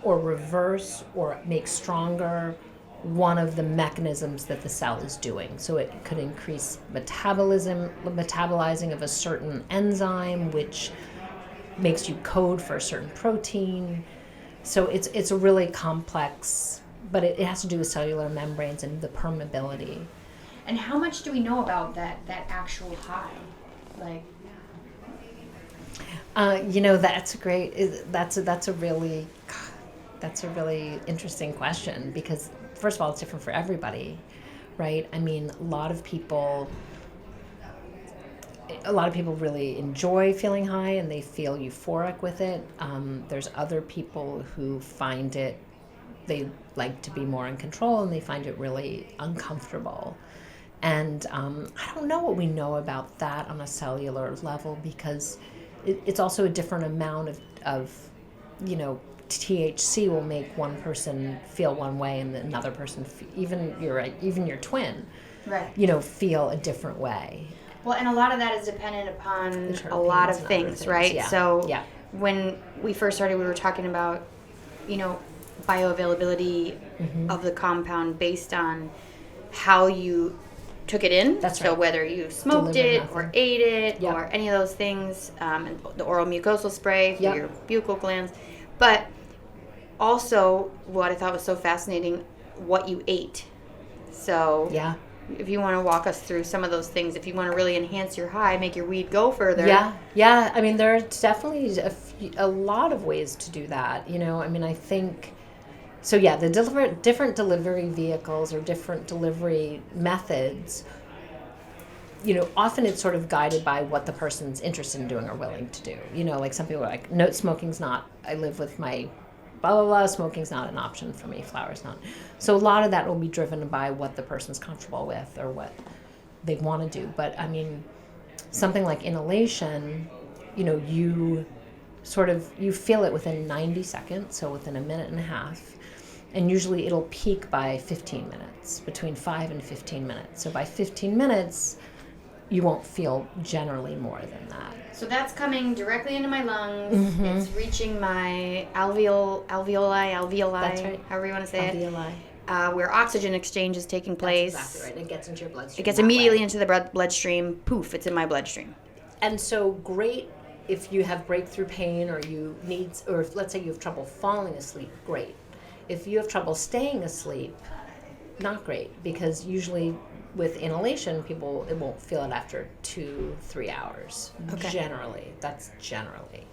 or reverse or make stronger one of the mechanisms that the cell is doing. So it could increase metabolizing of a certain enzyme, which makes you code for a certain protein. So it's a really complex, but it has to do with cellular membranes and the permeability. And how much do we know about that actual high? That's a really interesting question, because first of all, it's different for everybody, right? I mean, a lot of people really enjoy feeling high and they feel euphoric with it. There's other people who find it, they like to be more in control and they find it really uncomfortable. And I don't know what we know about that on a cellular level, because it's also a different amount of THC will make one person feel one way and another person, even your twin, feel a different way. Well, and a lot of that is dependent upon a lot of things, right? Yeah. So when we first started, we were talking about, bioavailability of the compound based on how you took it in. That's right. So whether you smoked it or ate it or any of those things, and the oral mucosal spray for your buccal glands. But also, what I thought was so fascinating, what you ate. So if you want to walk us through some of those things, if you want to really enhance your high, make your weed go further. Yeah. I mean, there are definitely a lot of ways to do that. I think, so the different delivery vehicles or different delivery methods, often it's sort of guided by what the person's interested in doing or willing to do. Like some people are like, no, smoking's not, I live with my blah, blah, blah, smoking's not an option for me, flower's not. So a lot of that will be driven by what the person's comfortable with or what they want to do. But I mean, something like inhalation, you you feel it within 90 seconds, so within a minute and a half. And usually it'll peak by 15 minutes, between 5 and 15 minutes. So by 15 minutes, you won't feel generally more than that. So that's coming directly into my lungs. Mm-hmm. It's reaching my alveoli, That's right. However you want to say alveoli. Where oxygen exchange is taking place. That's exactly right. And it gets into your bloodstream. It gets immediately into the bloodstream. Poof, it's in my bloodstream. And so great if you have breakthrough pain or if let's say you have trouble falling asleep, great. If you have trouble staying asleep, not great, because usually with inhalation, it won't feel it after 2-3 hours. Okay. Generally, that's generally.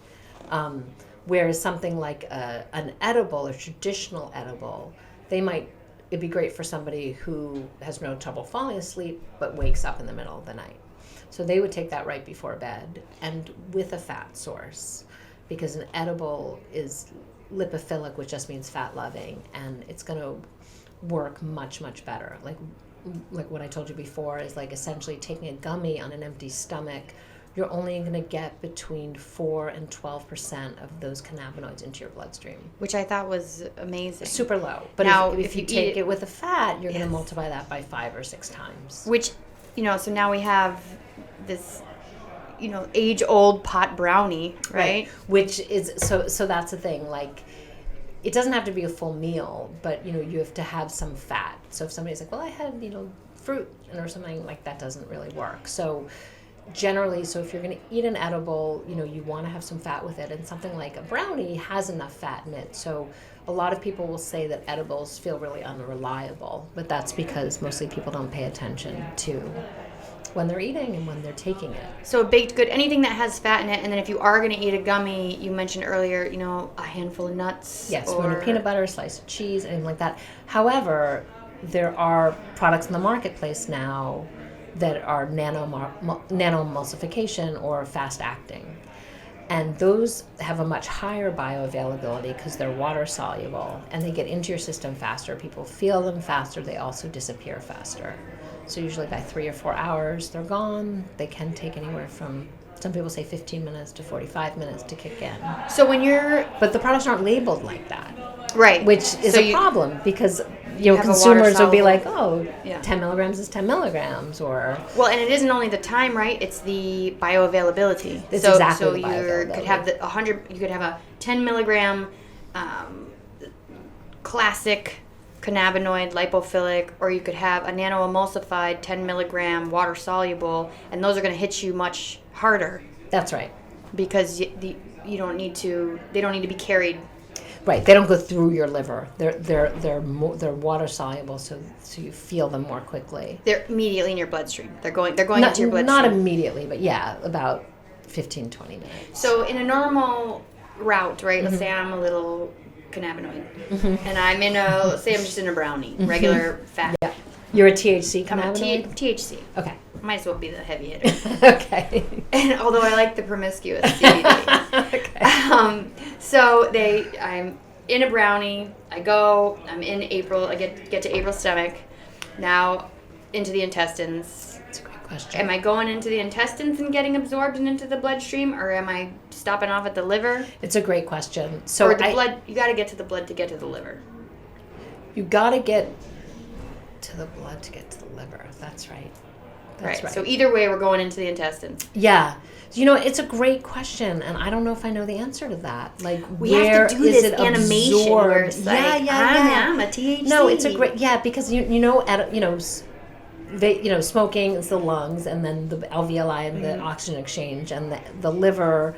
Whereas something like an edible, a traditional edible, it'd be great for somebody who has no trouble falling asleep but wakes up in the middle of the night. So they would take that right before bed and with a fat source, because an edible is lipophilic, which just means fat loving, and it's going to work much, much better. Like what I told you before is like essentially taking a gummy on an empty stomach. You're only going to get between 4 and 12% of those cannabinoids into your bloodstream, which I thought was amazing. Super low. But now, if you take it with a fat, you're going to multiply that by 5 or 6 times. Which, so now we have this, age-old pot brownie, right? Which is so that's the thing. Like, it doesn't have to be a full meal, but you have to have some fat. So if somebody's like, well, I had fruit or something, like that doesn't really work. So generally, if you're going to eat an edible, you want to have some fat with it, and something like a brownie has enough fat in it. So a lot of people will say that edibles feel really unreliable, but that's because mostly people don't pay attention to when they're eating and when they're taking it. So a baked good, anything that has fat in it, and then if you are going to eat a gummy, you mentioned earlier, a handful of nuts. Yes, spoon of peanut butter, slice of cheese, anything like that. However, there are products in the marketplace now that are nanoemulsification or fast acting. And those have a much higher bioavailability because they're water soluble and they get into your system faster. People feel them faster. They also disappear faster. So usually by 3 or 4 hours, they're gone. They can take anywhere from, some people say 15 minutes to 45 minutes to kick in. So but the products aren't labeled like that. Right. Which is a problem because, consumers will be like, 10 milligrams is 10 milligrams or... Well, and it isn't only the time, right? It's the bioavailability. It's exactly the bioavailability. You could have a 10 milligram classic cannabinoid, lipophilic, or you could have a nanoemulsified 10 milligram water soluble, and those are going to hit you much harder. That's right. Because they don't need to be carried. Right, they don't go through your liver. They're water soluble, so you feel them more quickly. They're immediately in your bloodstream. They're going into your bloodstream. Not immediately, but about 15-20 minutes. So in a normal route, right? Mm-hmm. Let's say I'm a little cannabinoid, mm-hmm. and I'm let's say I'm just in a brownie, mm-hmm. regular fat. Yeah. You're a THC cannabinoid? THC. Okay. Might as well be the heavy hitter. Okay. And although I like the promiscuous CBD. Okay. So I'm in a brownie. I'm in April. I get to April's stomach. Now into the intestines. That's a great question. Am I going into the intestines and getting absorbed and into the bloodstream, or am I stopping off at the liver? It's a great question. So or blood. You got to get to the blood to get to the liver. You got to get to the blood to get to the liver. That's right. That's right. So either way, we're going into the intestines. Yeah. It's a great question, and I don't know if I know the answer to that. Like, we have to do this animation where it's like, I'm a THC. No, it's a great, because smoking is the lungs, and then the alveoli and the oxygen exchange, and the liver,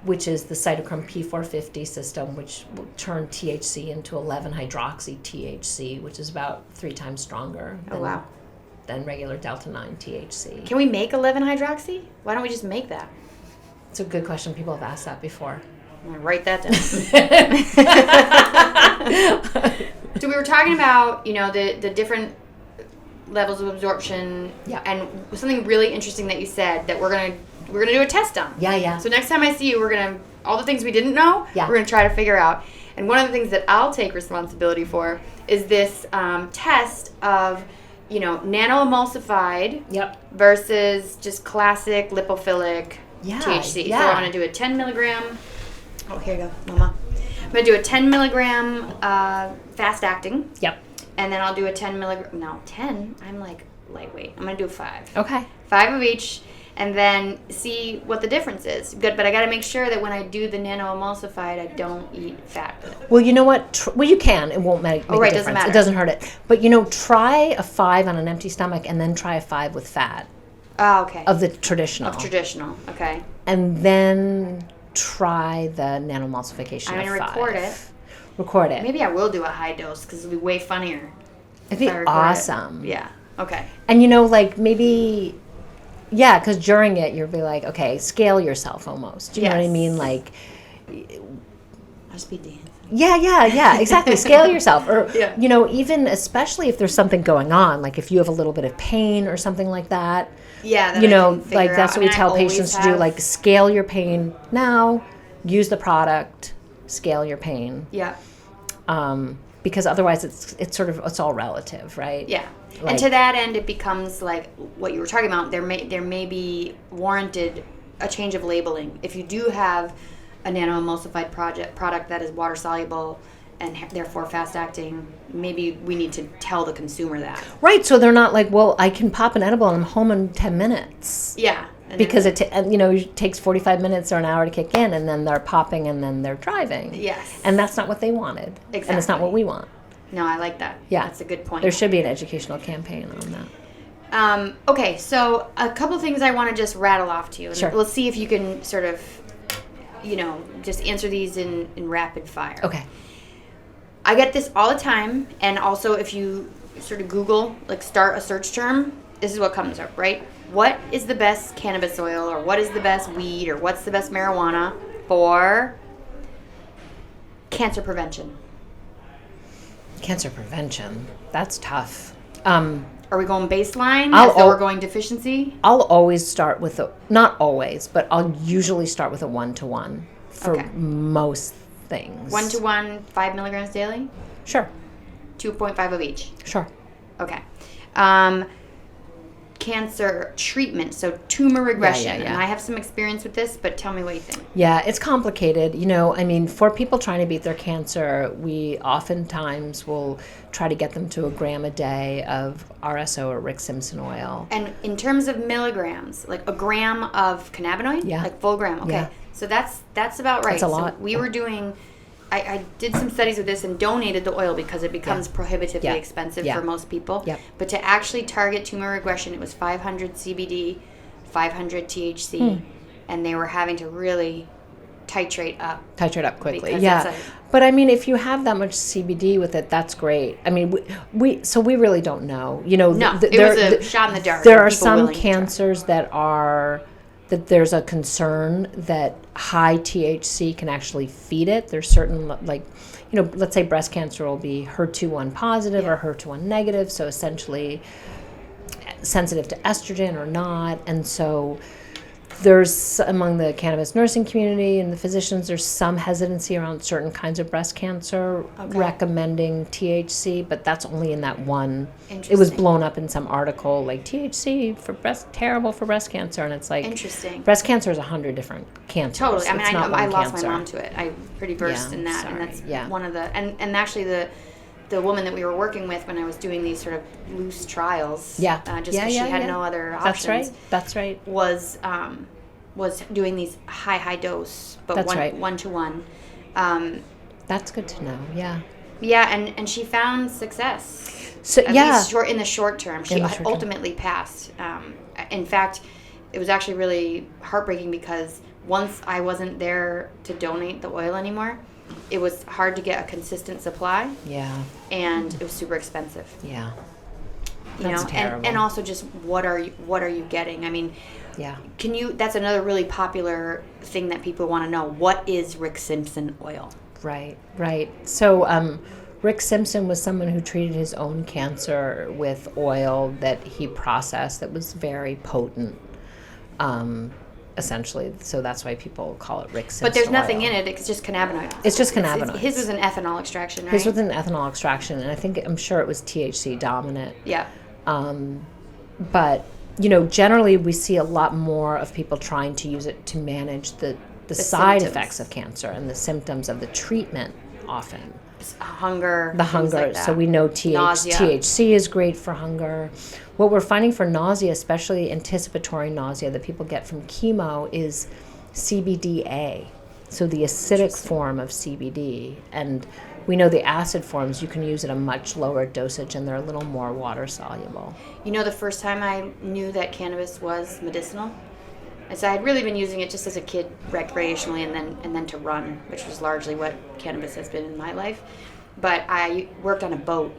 which is the cytochrome P450 system, which will turn THC into 11-hydroxy-THC, which is about 3 times stronger than regular delta-9 THC. Can we make 11-hydroxy? Why don't we just make that? It's a good question. People have asked that before. I'm going to write that down. So we were talking about, the different levels of absorption. Yeah. And something really interesting that you said that we're gonna do a test on. Yeah. So next time I see you, all the things we didn't know, we're gonna try to figure out. And one of the things that I'll take responsibility for is this test of nano-emulsified Yep. versus just classic lipophilic THC. Yeah. So I'm going to do a 10 milligram. Oh, here you go, Mama. I'm going to do a 10 milligram fast-acting. Yep. And then I'll do a 10 milligram. No, 10. I'm like lightweight. I'm going to do 5. Okay. 5 of each. And then see what the difference is. Good, but I got to make sure that when I do the nano-emulsified, I don't eat fat. Well, you know what? Well, you can. It won't make a difference. Doesn't matter. It doesn't hurt it. But, try a 5 on an empty stomach and then try a 5 with fat. Oh, okay. Of the traditional. Okay. And then try the nano-emulsification I'm going to record it. Record it. Maybe I will do a high dose because it'll be way funnier. It'd be awesome. Yeah. Okay. And, maybe... Yeah, because during it, you'll be like, okay, scale yourself almost. Do you know what I mean? Like... I'll just be dancing. Yeah, exactly. Scale yourself. Or, yeah. Even especially if there's something going on, like if you have a little bit of pain or something like that. Yeah, like that's what we tell patients to do, like scale your pain now, use the product, scale your pain. Yeah. Because otherwise it's all relative, right? Yeah. And to that end, it becomes like what you were talking about. There may be warranted a change of labeling. If you do have a nano-emulsified product that is water soluble and therefore fast acting, maybe we need to tell the consumer that. Right. So they're not like, well, I can pop an edible and I'm home in 10 minutes. Yeah. Because it takes 45 minutes or an hour to kick in, and then they're popping and then they're driving. Yes. And that's not what they wanted. Exactly. And it's not what we want. No, I like that. Yeah. That's a good point. There should be an educational campaign on that. Okay, so a couple things I want to just rattle off to you. And sure. We'll see if you can sort of, just answer these in rapid fire. Okay. I get this all the time, and also if you sort of Google, like start a search term, this is what comes up, right? What is the best cannabis oil, or what is the best weed, or what's the best marijuana for cancer prevention? Cancer prevention. That's tough. Are we going baseline we're going deficiency? I'll always start with not always, but I'll usually start with a 1-to-1 for most things. 1-to-1, 5 milligrams daily? Sure. 2.5 of each? Sure. Okay. Cancer treatment, so tumor regression. Yeah. And I have some experience with this, but tell me what you think. Yeah, it's complicated. For people trying to beat their cancer, we oftentimes will try to get them to a gram a day of RSO or Rick Simpson oil. And in terms of milligrams, like a gram of cannabinoid? Yeah. Like full gram. Okay. Yeah. So that's about right. That's a lot. So we were doing... I did some studies with this and donated the oil because it becomes prohibitively expensive for most people. Yep. But to actually target tumor regression, it was 500 CBD, 500 THC, and they were having to really titrate up. Titrate up quickly, because But if you have that much CBD with it, that's great. We really don't know. No, it was a shot in the dark. There are some cancers that there's a concern that high THC can actually feed it. There's certain, let's say breast cancer will be HER2-1 positive or HER2-1 negative, so essentially sensitive to estrogen or not. And so there's, among the cannabis nursing community and the physicians, there's some hesitancy around certain kinds of breast cancer recommending THC, but that's only in that one. It was blown up in some article, like THC terrible for breast cancer, and it's like, interesting. Breast cancer is 100 different cancers. Totally. I lost cancer. my mom to it. I'm pretty versed in that, sorry. and that's one of the and actually the woman that we were working with when I was doing these sort of loose trials, just because she had no other options. That's right. Was doing these high dose, but that's 1-to-1. That's good to know. Yeah. Yeah, and she found success. So at least in the short term, she ultimately passed. In fact, it was actually really heartbreaking because once I wasn't there to donate the oil anymore, it was hard to get a consistent supply. Yeah. And it was super expensive. Yeah. That's terrible. And also just what are you getting? Yeah. That's another really popular thing that people want to know. What is Rick Simpson oil? Right. So Rick Simpson was someone who treated his own cancer with oil that he processed that was very potent. Essentially, so that's why people call it Rick Simpson But there's nothing oil. in it. It's just cannabinoids. It's just cannabinoids. His was an ethanol extraction, right? His was an ethanol extraction, and I'm sure it was THC dominant. Yeah. But, generally we see a lot more of people trying to use it to manage the side effects of cancer and the symptoms of the treatment often. Hunger. The hunger. Like so we know Nausea. THC is great for hunger. What we're finding for nausea, especially anticipatory nausea that people get from chemo, is CBDA. So the acidic form of CBD. And we know the acid forms you can use at a much lower dosage, and they're a little more water soluble. The first time I knew that cannabis was medicinal, so I had really been using it just as a kid recreationally, and then to run, which was largely what cannabis has been in my life. But I worked on a boat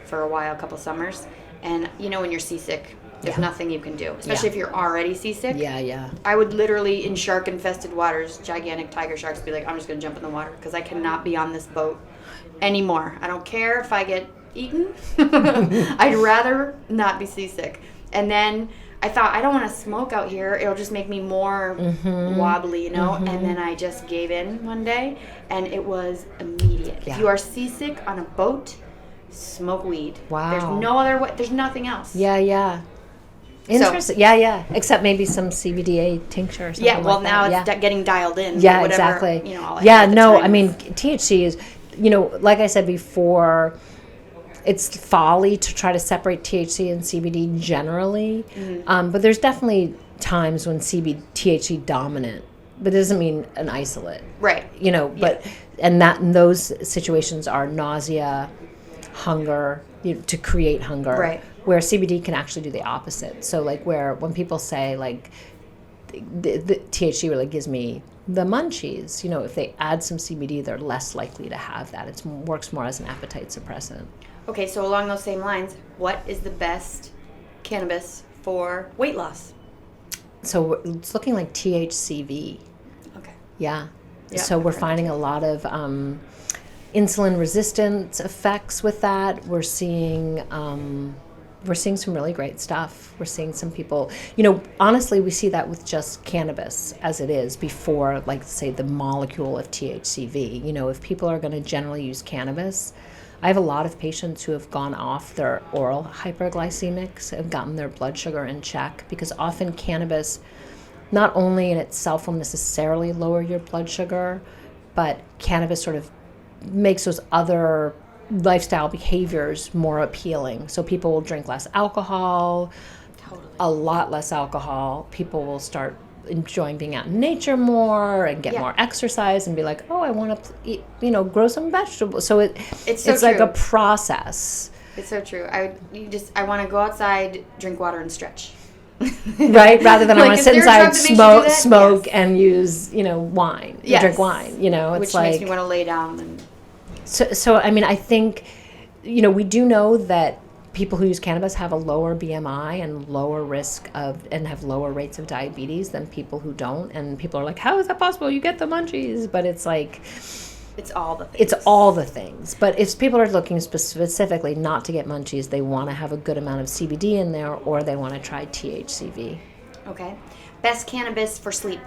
for a while, a couple summers, and when you're seasick, there's nothing you can do, especially if you're already seasick. Yeah. I would literally, in shark-infested waters, gigantic tiger sharks, be like, I'm just going to jump in the water because I cannot be on this boat anymore. I don't care if I get eaten. I'd rather not be seasick. And then I thought, I don't want to smoke out here. It'll just make me more wobbly, And then I just gave in one day, and it was immediate. Yeah. If you are seasick on a boat, smoke weed. Wow. There's no other way. There's nothing else. Yeah. Interesting. Yeah. Except maybe some CBDA tincture or something. Yeah, well, like now that. it's getting dialed in. Yeah, whatever, exactly. All I mean, THC is, like I said before, it's folly to try to separate THC and CBD generally. But there's definitely times when THC dominant, but it doesn't mean an isolate. Right. But and those situations are nausea, hunger, to create hunger. Right. Where CBD can actually do the opposite. So when people say the THC really gives me the munchies, if they add some CBD, they're less likely to have that. It works more as an appetite suppressant. Okay, so along those same lines, what is the best cannabis for weight loss? So it's looking like THCV. Okay. Yeah. Yep, So we're finding a lot of insulin resistance effects with that. We're seeing some really great stuff. We're seeing some people, honestly, we see that with just cannabis as it is before, say, the molecule of THCV. If people are going to generally use cannabis, I have a lot of patients who have gone off their oral hyperglycemics, have gotten their blood sugar in check, because often cannabis, not only in itself will necessarily lower your blood sugar, but cannabis sort of makes those other lifestyle behaviors more appealing. So people will drink less alcohol, a lot less alcohol. People will start enjoying being out in nature more and get more exercise and be like, oh, I want to eat, grow some vegetables. So it's like a process. It's so true. I want to go outside, drink water, and stretch. Right, rather than I want to sit inside, smoke, and use wine. Yes. Drink wine. It's which like, makes me want to lay down. And so I mean, I think we do know that people who use cannabis have a lower BMI and lower risk and have lower rates of diabetes than people who don't. And people are like, how is that possible? You get the munchies. But it's like, it's all the things. It's all the things. But if people are looking specifically not to get munchies, they want to have a good amount of CBD in there, or they want to try THCV. Okay. Best cannabis for sleep?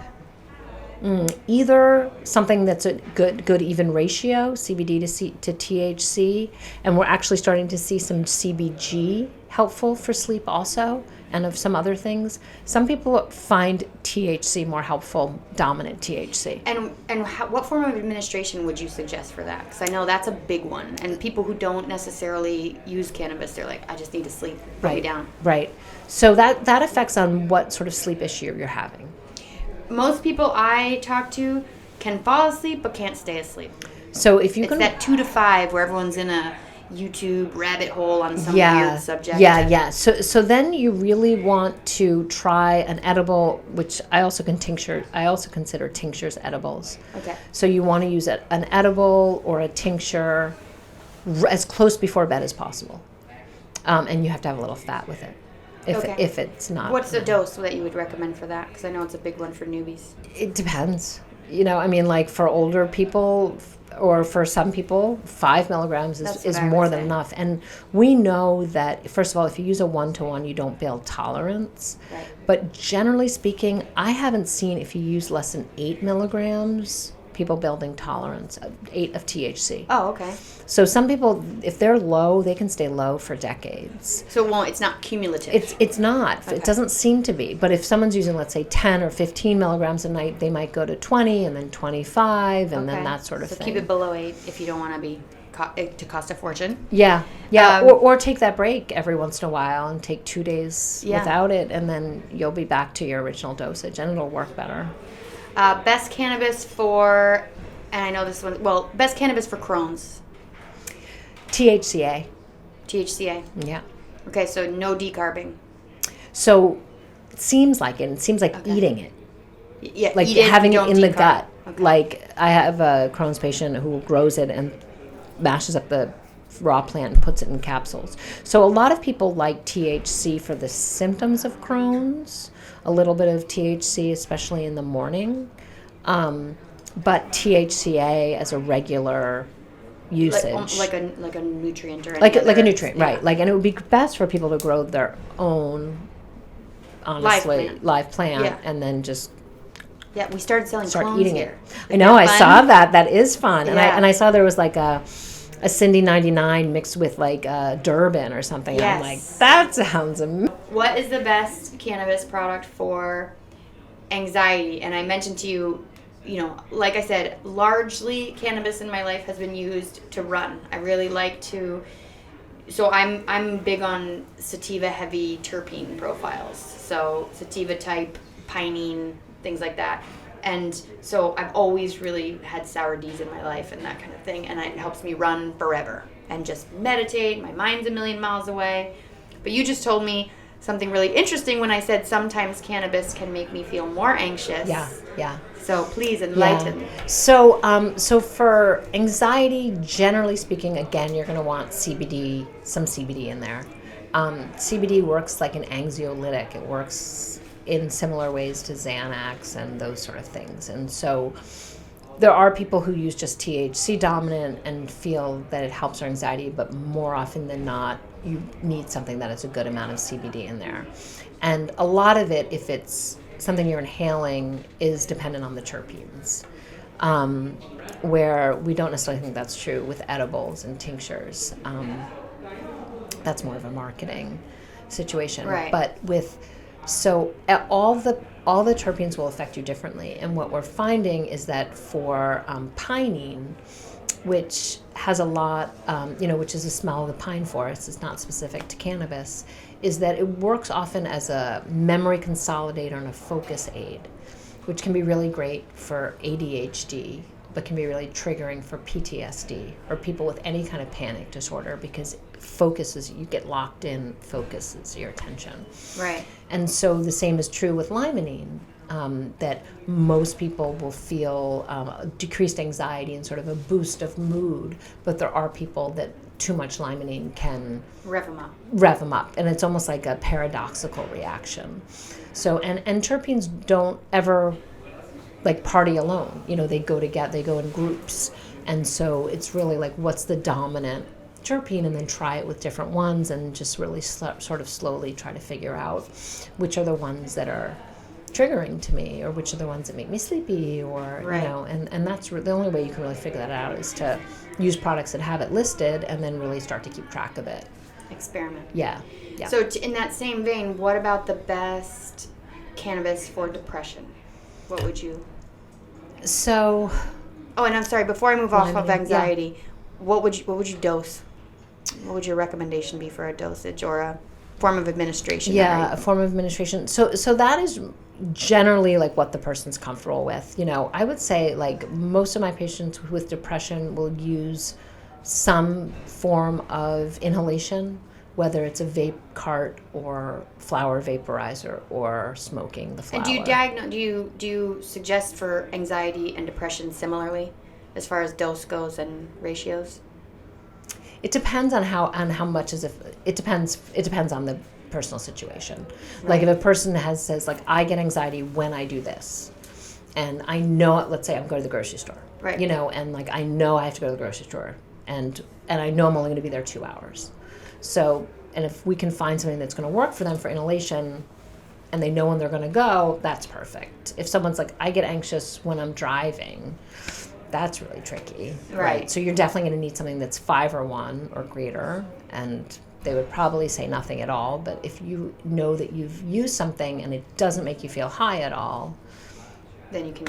Either something that's a good even ratio, CBD to THC, and we're actually starting to see some CBG helpful for sleep also, and of some other things. Some people find THC more helpful, dominant THC. And what form of administration would you suggest for that? Because I know that's a big one, and people who don't necessarily use cannabis, they're like, I just need to sleep, put me down. Right. So that affects on what sort of sleep issue you're having. Most people I talk to can fall asleep but can't stay asleep. So if you it's that 2 to 5 where everyone's in a YouTube rabbit hole on some weird subject. Yeah. So then you really want to try an edible, which I also consider tinctures edibles. Okay. So you want to use an edible or a tincture as close before bed as possible, and you have to have a little fat with it. If it's not. What's the dose that you would recommend for that? Because I know it's a big one for newbies. It depends. I mean, like for older people or for some people, 5 milligrams is more than enough. And we know that, first of all, if you use a 1-to-1, you don't build tolerance. Right. But generally speaking, I haven't seen if you use less than 8 milligrams people building tolerance, 8 of THC. Oh, okay. So some people, if they're low, they can stay low for decades. So it's not cumulative. It's not. Okay. It doesn't seem to be. But if someone's using, let's say, 10 or 15 milligrams a night, they might go to 20 and then 25 and then that sort of thing. So keep it below 8 if you don't want to be to cost a fortune. Yeah. Or take that break every once in a while and take 2 days without it, and then you'll be back to your original dosage, and it'll work better. Best cannabis for, and I know this one, well, best cannabis for Crohn's. THCA. Yeah. Okay, so no decarbing. So it seems like it. It seems like eating it. Yeah, like eat it, having it in the decarb. gut. Okay. Like I have a Crohn's patient who grows it and mashes up the raw plant and puts it in capsules. So a lot of people like THC for the symptoms of Crohn's, a little bit of THC, especially in the morning. But THCA as a regular usage. Like a nutrient or like a nutrient, yeah. right. Like, and it would be best for people to grow their own, honestly, live plant and then just we started selling start clones eating here. it. I know, I saw that. That is fun. Yeah. And I saw there was like a Cindy 99 mixed with like Durban or something. Yes. I'm like, that sounds amazing. What is the best cannabis product for anxiety? And I mentioned to you, like I said, largely cannabis in my life has been used to run. I really like to, so I'm big on sativa heavy terpene profiles. So sativa type, pinene, things like that. And so I've always really had sour D's in my life and that kind of thing. And it helps me run forever and just meditate. My mind's a million miles away. But you just told me something really interesting when I said sometimes cannabis can make me feel more anxious. Yeah. So please enlighten me. So for anxiety, generally speaking, again, you're going to want some CBD in there. CBD works like an anxiolytic. It works in similar ways to Xanax and those sort of things. And so there are people who use just THC dominant and feel that it helps their anxiety, but more often than not, you need something that has a good amount of CBD in there. And a lot of it, if it's something you're inhaling, is dependent on the terpenes, where we don't necessarily think that's true with edibles and tinctures. That's more of a marketing situation. Right. But all the terpenes will affect you differently. And what we're finding is that for pinene, which has a lot, which is the smell of the pine forest, it's not specific to cannabis, is that it works often as a memory consolidator and a focus aid, which can be really great for ADHD, but can be really triggering for PTSD or people with any kind of panic disorder, because you get locked in, focuses your attention. Right. And so the same is true with limonene, that most people will feel decreased anxiety and sort of a boost of mood, but there are people that too much limonene can rev them up. And it's almost like a paradoxical reaction. So, and terpenes don't ever like party alone. They go together, they go in groups. And so it's really like, what's the dominant terpene, and then try it with different ones and just really sort of slowly try to figure out which are the ones that are triggering to me, or which are the ones that make me sleepy, or right. And that's the only way you can really figure that out is to use products that have it listed and then really start to keep track of it. Experiment. Yeah. So in that same vein, what about the best cannabis for depression? What would you? So. Oh, and I'm sorry. Before I move off of anxiety, what would you dose? What would your recommendation be for a dosage or a form of administration? Yeah, a form of administration. So that is generally like what the person's comfortable with. I would say like most of my patients with depression will use some form of inhalation, whether it's a vape cart or flower vaporizer or smoking the flower. And do you suggest for anxiety and depression similarly as far as dose goes and ratios? It depends on how much it depends on the personal situation. Right. Like if a person says like, I get anxiety when I do this, and I know, let's say I'm going to the grocery store, right? And like I know I have to go to the grocery store, and I know I'm only going to be there 2 hours. So, and if we can find something that's going to work for them for inhalation, and they know when they're going to go, that's perfect. If someone's like, I get anxious when I'm driving, that's really tricky. Right. So you're definitely going to need something that's 5 or 1 or greater, and they would probably say nothing at all. But if you know that you've used something and it doesn't make you feel high at all, then you can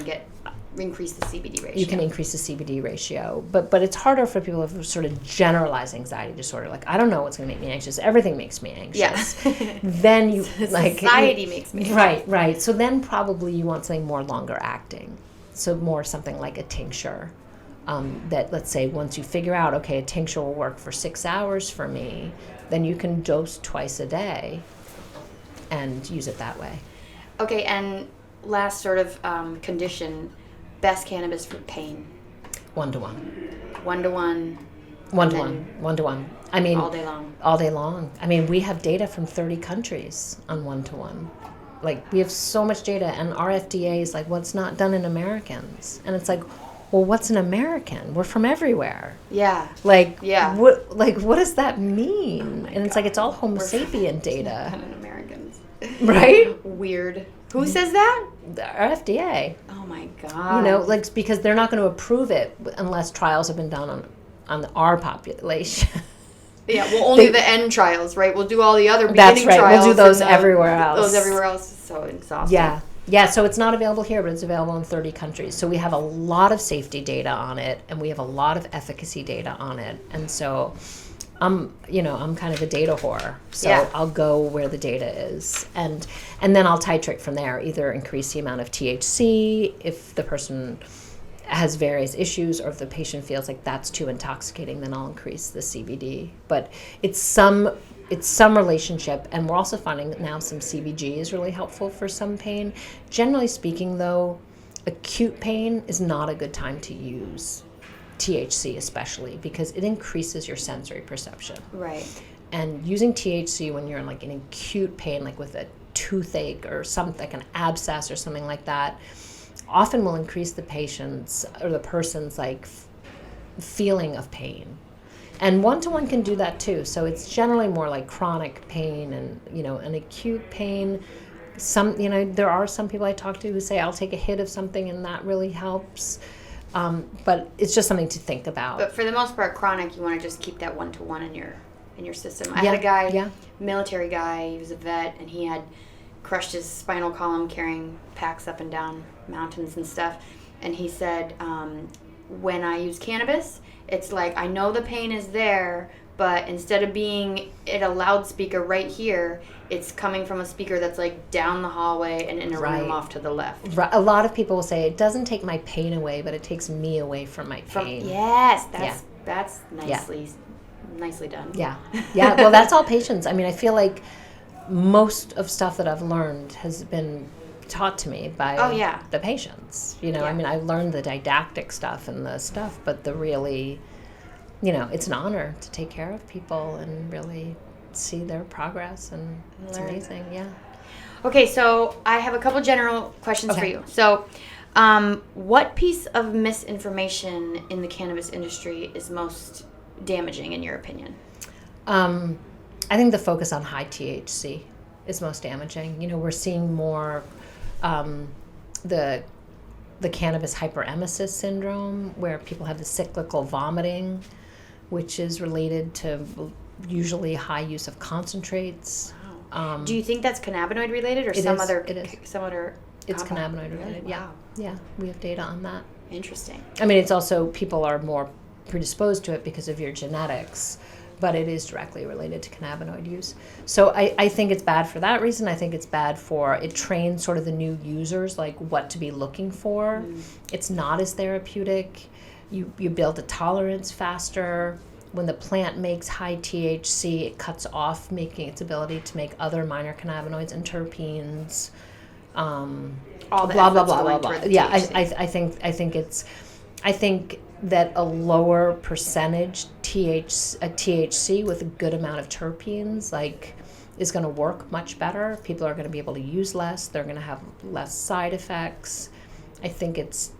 increase the CBD ratio. You can increase the CBD ratio. But it's harder for people with sort of generalized anxiety disorder. Like, I don't know what's going to make me anxious. Everything makes me anxious. Yeah. Then you, like... Society makes me anxious. Right. So then probably you want something more longer acting. So more something like a tincture. That, let's say, once you figure out, okay, a tincture will work for 6 hours for me, then you can dose twice a day and use it that way. Okay, and last sort of condition, best cannabis for pain. 1-to-1. 1-to-1. 1-to-1. 1-to-1. I mean, all day long. All day long. I mean, we have data from 30 countries on 1-to-1. Like, we have so much data, and our FDA is like, well, it's not done in Americans. And it's like, well, what's an American? We're from everywhere. Yeah. Like, yeah. What does that mean? Oh, and it's like, it's all Homo sapien data. Not Americans. Right? Weird. Who says that? Our FDA. Oh my God. You know, like, because they're not going to approve it unless trials have been done on our population. Yeah, well, only the end trials, right? We'll do all the other beginning trials. That's right. We'll do those everywhere else. Those everywhere else is so exhausting. Yeah, so it's not available here, but it's available in 30 countries. So we have a lot of safety data on it, and we have a lot of efficacy data on it. And so I'm kind of a data whore. So I'll go where the data is. And then I'll titrate from there, either increase the amount of THC if the person has various issues, or if the patient feels like that's too intoxicating, then I'll increase the CBD. But it's some relationship, and we're also finding that now some CBG is really helpful for some pain. Generally speaking, though, acute pain is not a good time to use THC, especially because it increases your sensory perception. Right. And using THC when you're in like an acute pain, like with a toothache or something, like an abscess or something like that, often will increase the patient's or the person's like feeling of pain. And 1-to-1 can do that too. So it's generally more like chronic pain and, an acute pain. There are some people I talk to who say, I'll take a hit of something and that really helps. But it's just something to think about. But for the most part, chronic, you want to just keep that 1-to-1 in your system. I had a guy, military guy, he was a vet, and he had crushed his spinal column carrying packs up and down mountains and stuff. And he said, when I use cannabis, it's like I know the pain is there, but instead of being at a loudspeaker right here, it's coming from a speaker that's like down the hallway and in a room off to the left. Right. A lot of people will say, it doesn't take my pain away, but it takes me away from my pain. Yes, that's nicely done. Yeah. Well, that's all patients. I mean, I feel like most of stuff that I've learned has been taught to me by the patients. I mean, I've learned the didactic stuff and the stuff, but the really, it's an honor to take care of people and really see their progress, and it's amazing. Yeah. Okay, so I have a couple general questions for you. So, what piece of misinformation in the cannabis industry is most damaging in your opinion? I think the focus on high THC is most damaging. We're seeing more the cannabis hyperemesis syndrome, where people have the cyclical vomiting, which is related to usually high use of concentrates. Do you think that's cannabinoid related, or it some is. other? It is. Some other. It's cannabinoid related. Really? Wow. Yeah. We have data on that. Interesting. I mean, it's also people are more predisposed to it because of your genetics, but it is directly related to cannabinoid use. So I think it's bad for that reason. I think it's bad for, it trains sort of the new users, like what to be looking for. It's not as therapeutic. You build a tolerance faster. When the plant makes high THC, it cuts off making its ability to make other minor cannabinoids and terpenes. All the blah blah blah blah blah. Yeah, I think that a lower percentage THC with a good amount of terpenes is going to work much better. People are going to be able to use less. They're going to have less side effects. I think it's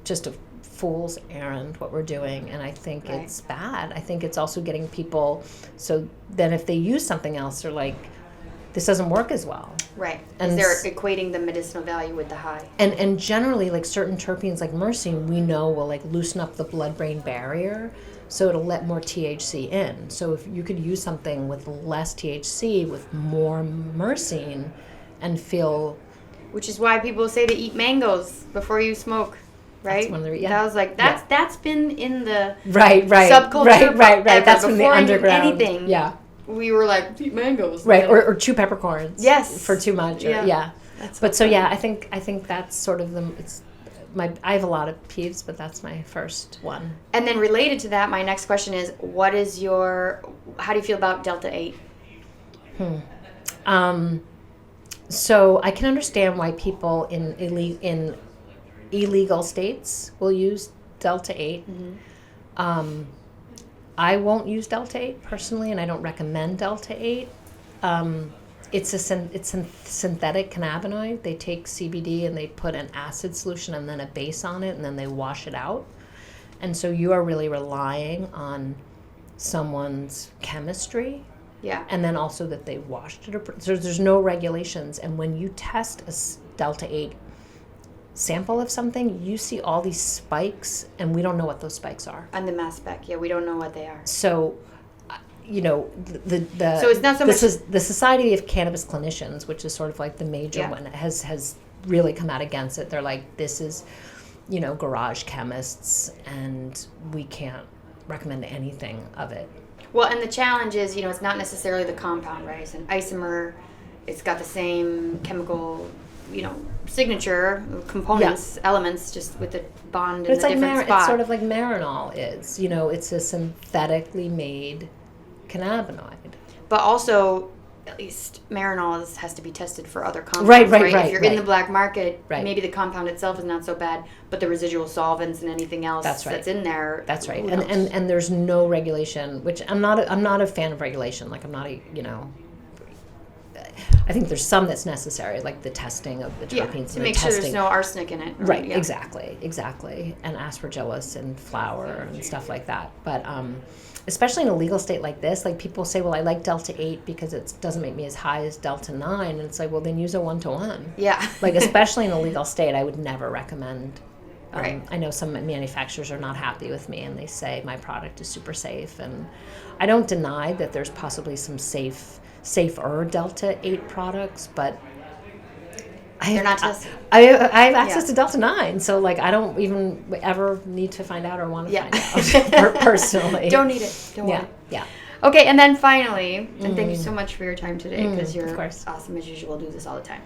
just a fool's errand what we're doing, and I think it's bad. I think it's also getting people, so then if they use something else, they're like, this doesn't work as well. Right. And they're equating the medicinal value with the high. And generally, like certain terpenes like myrcene, we know will like loosen up the blood-brain barrier, so it'll let more THC in. So if you could use something with less THC with more myrcene and feel... Which is why people say to eat mangoes before you smoke. Right? That was like, that's been in the subculture. Right. That's been the underground. Anything. Yeah. We were like, eat mangoes. Right, or chew peppercorns. Yes. For too much. But so I think that's sort of I have a lot of peeves, but that's my first one. And then related to that, my next question is, how do you feel about Delta 8? So I can understand why people in illegal states will use Delta 8. Mm-hmm. I won't use Delta 8 personally, and I don't recommend Delta 8. It's a synthetic cannabinoid. They take CBD and they put an acid solution and then a base on it, and then they wash it out. And so you are really relying on someone's chemistry. Yeah. And then also that they washed it. So there's no regulations. And when you test a Delta 8 sample of something, you see all these spikes, and we don't know what those spikes are. On the mass spec, we don't know what they are. So, so it's not so much. The Society of Cannabis Clinicians, which is sort of like the major one, has really come out against it. They're like, this is, garage chemists, and we can't recommend anything of it. Well, and the challenge is, it's not necessarily the compound, right? It's an isomer. It's got the same chemical, signature components, elements, just with the bond in a different spot. It's sort of like Marinol is. It's a synthetically made cannabinoid. But also, at least Marinol has to be tested for other compounds. Right. If you're in the black market, maybe the compound itself is not so bad, but the residual solvents and anything else that's in there. That's right. And there's no regulation, which I'm not a fan of regulation. Like, I'm not I think there's some that's necessary, like the testing of the terpenes. To make sure there's no arsenic in it. Right, exactly. And aspergillus and flour and stuff like that. But especially in a legal state like this, like people say, well, I like Delta 8 because it doesn't make me as high as Delta 9. And it's like, well, then use a 1-to-1. Yeah. Like, especially in a legal state, I would never recommend. Right. I know some manufacturers are not happy with me, and they say my product is super safe. And I don't deny that there's possibly some safer Delta 8 products, but they're not tested. I have access to Delta 9, so like I don't even ever need to find out or want to find out personally. Don't need it. Don't want it. Yeah. Okay, and then finally, and thank you so much for your time today, because you're of course awesome as usual. Do this all the time.